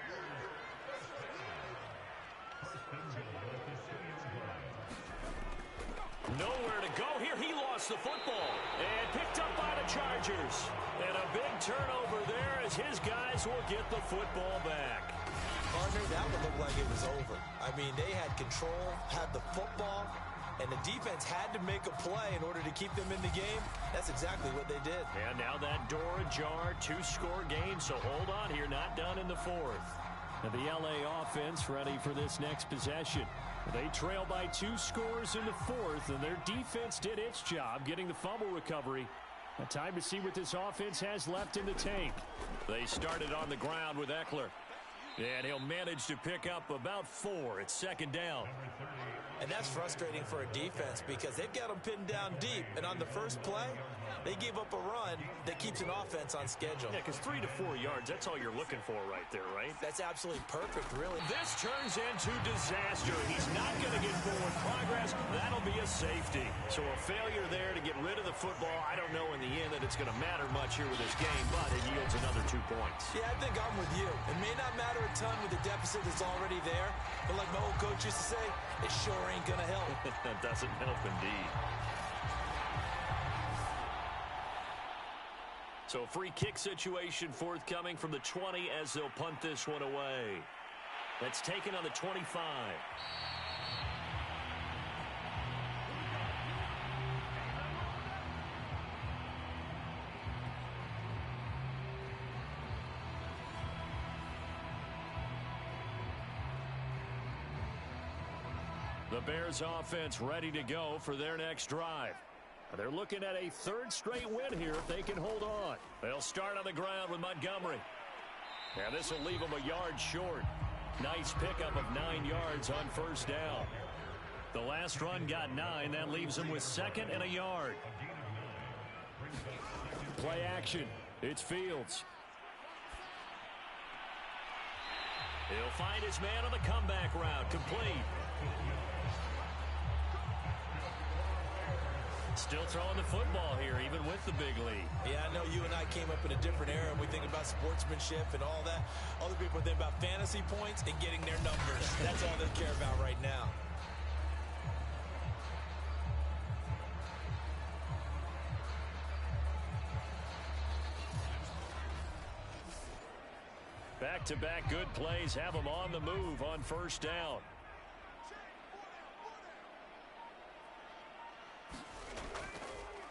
Speaker 1: Nowhere to go here. He lost the football and picked up by the Chargers. And a big turnover there as his guys will get the football back.
Speaker 2: Partner, that would look like it was over. I mean, they had control, had the football, and the defense had to make a play in order to keep them in the game. That's exactly what they did.
Speaker 1: And now that door ajar, 2-score game, so hold on here, not done in the 4th. And the LA offense ready for this next possession. They trail by 2 scores in the 4th, and their defense did its job getting the fumble recovery. Now time to see what this offense has left in the tank. They started on the ground with Eckler. And he'll manage to pick up about 4. It's 2nd down.
Speaker 2: And that's frustrating for a defense because they've got them pinned down deep. And on the first play, they gave up a run that keeps an offense on schedule.
Speaker 1: Yeah, because 3 to 4 yards, that's all you're looking for right there, right?
Speaker 2: That's absolutely perfect, really.
Speaker 1: This turns into disaster. He's not going to get forward progress. That'll be a safety. So a failure there to get rid of the football. I don't know in the end that it's going to matter much here with this game, but it yields another 2 points.
Speaker 2: Yeah, I think I'm with you. It may not matter a ton with the deficit that's already there, but like my old coach used to say, it sure ain't going to help.
Speaker 1: That doesn't help indeed. So free kick situation forthcoming from the 20 as they'll punt this one away. That's taken on the 25. The Bears offense ready to go for their next drive. They're looking at a 3rd straight win here if they can hold on. They'll start on the ground with Montgomery. And this will leave them a yard short. Nice pickup of 9 yards on 1st down. The last run got 9. That leaves them with 2nd and a yard. Play action. It's Fields. He'll find his man on the comeback route. Complete. Still throwing the football here, even with the big lead.
Speaker 2: Yeah, I know you and I came up in a different era, and we think about sportsmanship and all that. Other people think about fantasy points and getting their numbers. That's all they care about right now.
Speaker 1: Back-to-back good plays have them on the move on 1st down.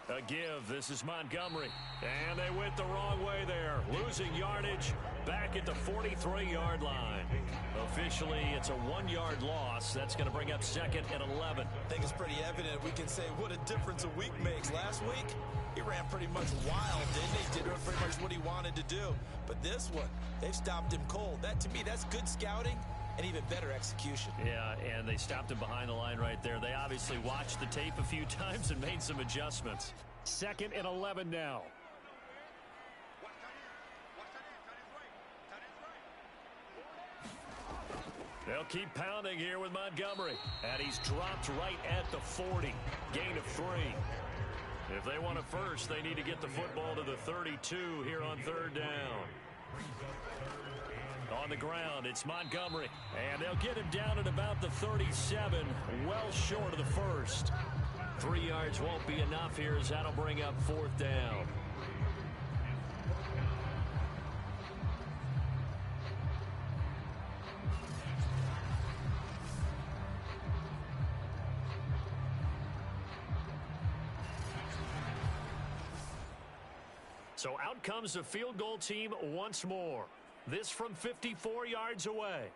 Speaker 1: A give. This is Montgomery. And they went the wrong way there. Losing yardage back at the 43-yard line. Officially, it's a 1-yard loss. That's going to bring up 2nd and 11.
Speaker 2: I think it's pretty evident. We can say what a difference a week makes. Last week, he ran pretty much wild, didn't he? Did pretty much what he wanted to do. But this one, they've stopped him cold. That, to me, that's good scouting and even better execution.
Speaker 1: Yeah, and they stopped him behind the line right there. They obviously watched the tape a few times and made some adjustments. 2nd and 11 now. They'll keep pounding here with Montgomery. And he's dropped right at the 40. Gain of 3. If they want a first, they need to get the football to the 32 here on 3rd down. On the ground, it's Montgomery. And they'll get him down at about the 37, well short of the 1st. 3 yards won't be enough here as that'll bring up 4th down. So out comes the field goal team once more. This from 54 yards away.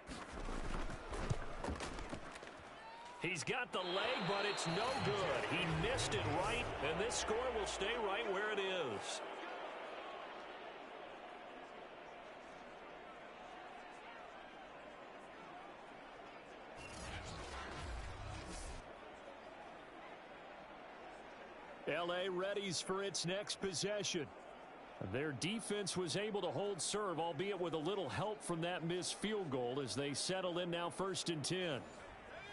Speaker 1: He's got the leg, but it's no good. He missed it right, and this score will stay right where it is. L.A. readies for its next possession. Their defense was able to hold serve, albeit with a little help from that missed field goal as they settle in now 1st and 10.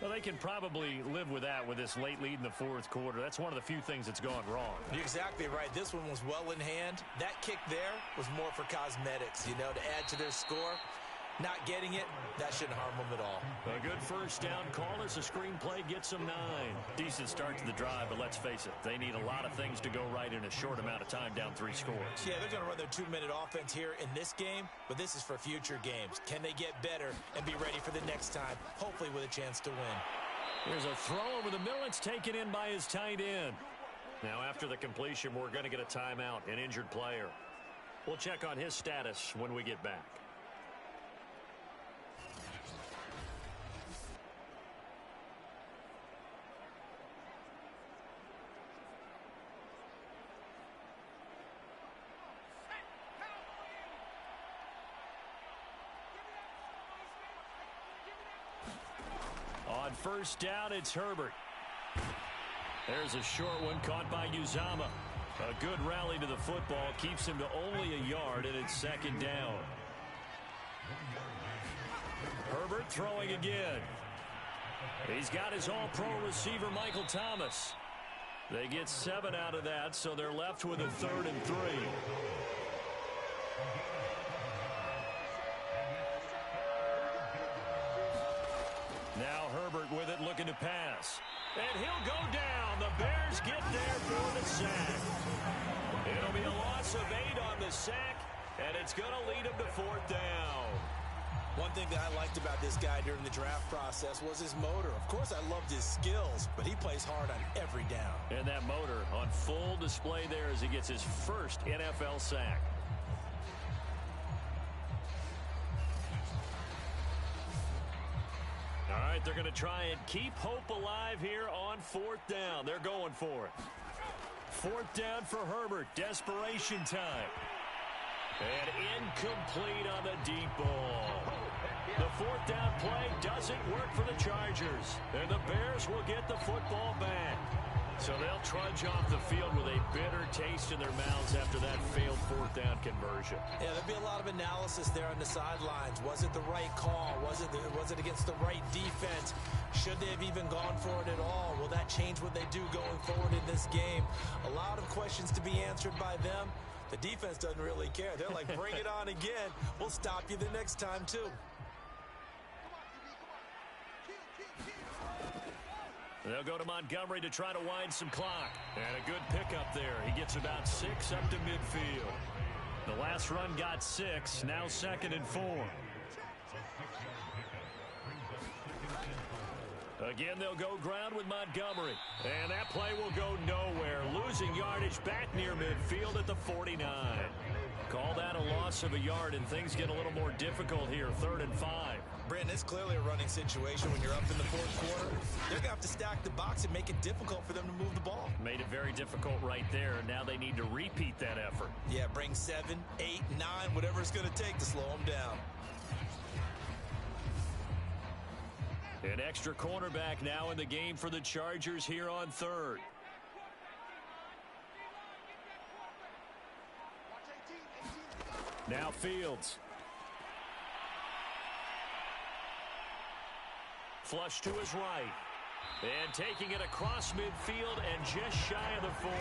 Speaker 1: Well, they can probably live with that with this late lead in the 4th quarter. That's one of the few things that's gone wrong.
Speaker 2: You're exactly right. This one was well in hand. That kick there was more for cosmetics, you know, to add to their score. Not getting it, that shouldn't harm them at all.
Speaker 1: A good first down call as the screenplay gets them 9. Decent start to the drive, but let's face it, they need a lot of things to go right in a short amount of time down 3 scores.
Speaker 2: Yeah, they're going to run their 2-minute offense here in this game, but this is for future games. Can they get better and be ready for the next time, hopefully with a chance to win?
Speaker 1: There's a throw over the middle. It's taken in by his tight end. Now, after the completion, we're going to get a timeout, an injured player. We'll check on his status when we get back. On first down, it's Herbert. There's a short one caught by Uzama. A good rally to the football keeps him to only a yard, and it's 2nd down. Herbert throwing again. He's got his all-pro receiver, Michael Thomas. They get 7 out of that, so they're left with a 3rd and 3. Now Herbert with it, looking to pass. And he'll go down. The Bears get there for the sack. It'll be a loss of 8 on the sack, and it's going to lead him to 4th down.
Speaker 2: One thing that I liked about this guy during the draft process was his motor. Of course, I loved his skills, but he plays hard on every down.
Speaker 1: And that motor on full display there as he gets his first NFL sack. All right, they're going to try and keep hope alive here on 4th down. They're going for it. 4th down for Herbert. Desperation time. And incomplete on the deep ball. The 4th down play doesn't work for the Chargers. And the Bears will get the football back. So they'll trudge off the field with a bitter taste in their mouths after that failed 4th down conversion.
Speaker 2: Yeah, there'll be a lot of analysis there on the sidelines. Was it the right call? Was it against the right defense? Should they have even gone for it at all? Will that change what they do going forward in this game? A lot of questions to be answered by them. The defense doesn't really care. They're like, bring it on again. We'll stop you the next time, too.
Speaker 1: They'll go to Montgomery to try to wind some clock. And a good pickup there. He gets about 6 up to midfield. The last run got 6. Now 2nd and 4. Again, they'll go ground with Montgomery. And that play will go nowhere. Losing yardage back near midfield at the 49. Call that a loss of a yard, and things get a little more difficult here. 3rd and 5.
Speaker 2: Brandon, it's clearly a running situation when you're up in the 4th quarter. They're going to have to stack the box and make it difficult for them to move the ball.
Speaker 1: Made it very difficult right there. Now they need to repeat that effort.
Speaker 2: Yeah, bring 7, 8, 9, whatever it's going to take to slow them down.
Speaker 1: An extra cornerback now in the game for the Chargers here on 3rd. Now Fields. Flush to his right. And taking it across midfield and just shy of the 40.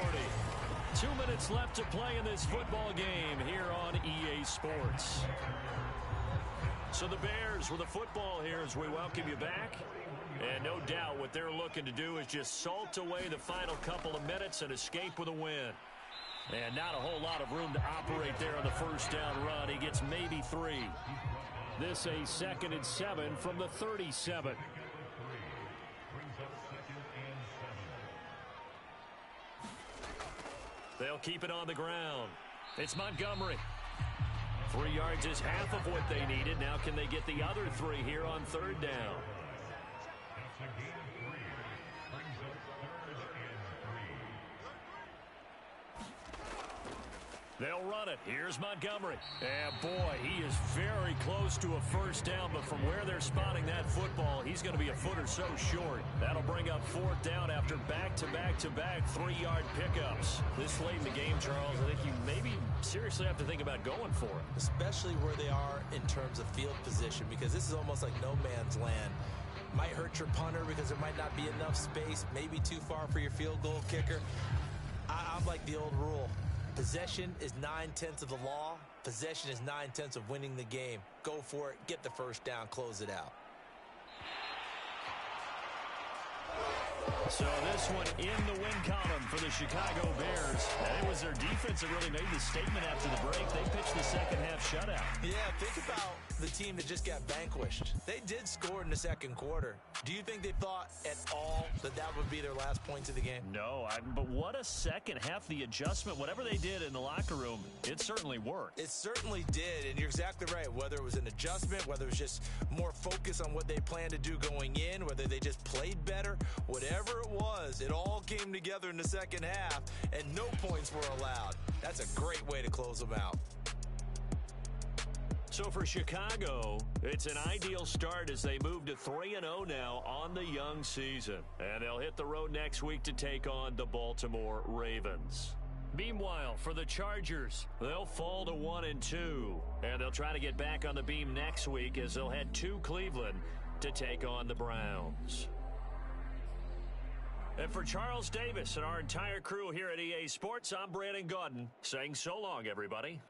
Speaker 1: 2 minutes left to play in this football game here on EA Sports. So the Bears with the football here as we welcome you back. And no doubt what they're looking to do is just salt away the final couple of minutes and escape with a win. And not a whole lot of room to operate there on the first down run. He gets maybe 3. This a 2nd and 7 from the 37. They'll keep it on the ground. It's Montgomery. 3 yards is half of what they needed. Now can they get the other 3 here on 3rd down? They'll run it. Here's Montgomery. And, boy, he is very close to a first down, but from where they're spotting that football, he's going to be a foot or so short. That'll bring up fourth down after back-to-back-to-back 3-yard pickups. This late in the game, Charles, I think you maybe seriously have to think about going for it.
Speaker 2: Especially where they are in terms of field position, because this is almost like no man's land. Might hurt your punter because there might not be enough space, maybe too far for your field goal kicker. I'm like the old rule. Possession is 9/10 of the law. Possession is 9/10 of winning the game. Go for it. Get the first down. Close it out.
Speaker 1: So this one in the win column for the Chicago Bears. And it was their defense that really made the statement after the break. They pitched the second half shutout.
Speaker 2: Yeah, think about the team that just got vanquished. They did score in the second quarter. Do you think they thought at all that that would be their last points of the game?
Speaker 1: No, but what a second half. The adjustment, whatever they did in the locker room, it certainly worked.
Speaker 2: It certainly did, and you're exactly right. Whether it was an adjustment, whether it was just more focus on what they planned to do going in, whether they just played better, whatever it was, it all came together in the second half, and no points were allowed. That's a great way to close them out.
Speaker 1: So for Chicago, it's an ideal start as they move to 3-0 now on the young season. And they'll hit the road next week to take on the Baltimore Ravens. Meanwhile, for the Chargers, they'll fall to 1-2. And they'll try to get back on the beam next week as they'll head to Cleveland to take on the Browns. And for Charles Davis and our entire crew here at EA Sports, I'm Brandon Gaudin saying so long, everybody.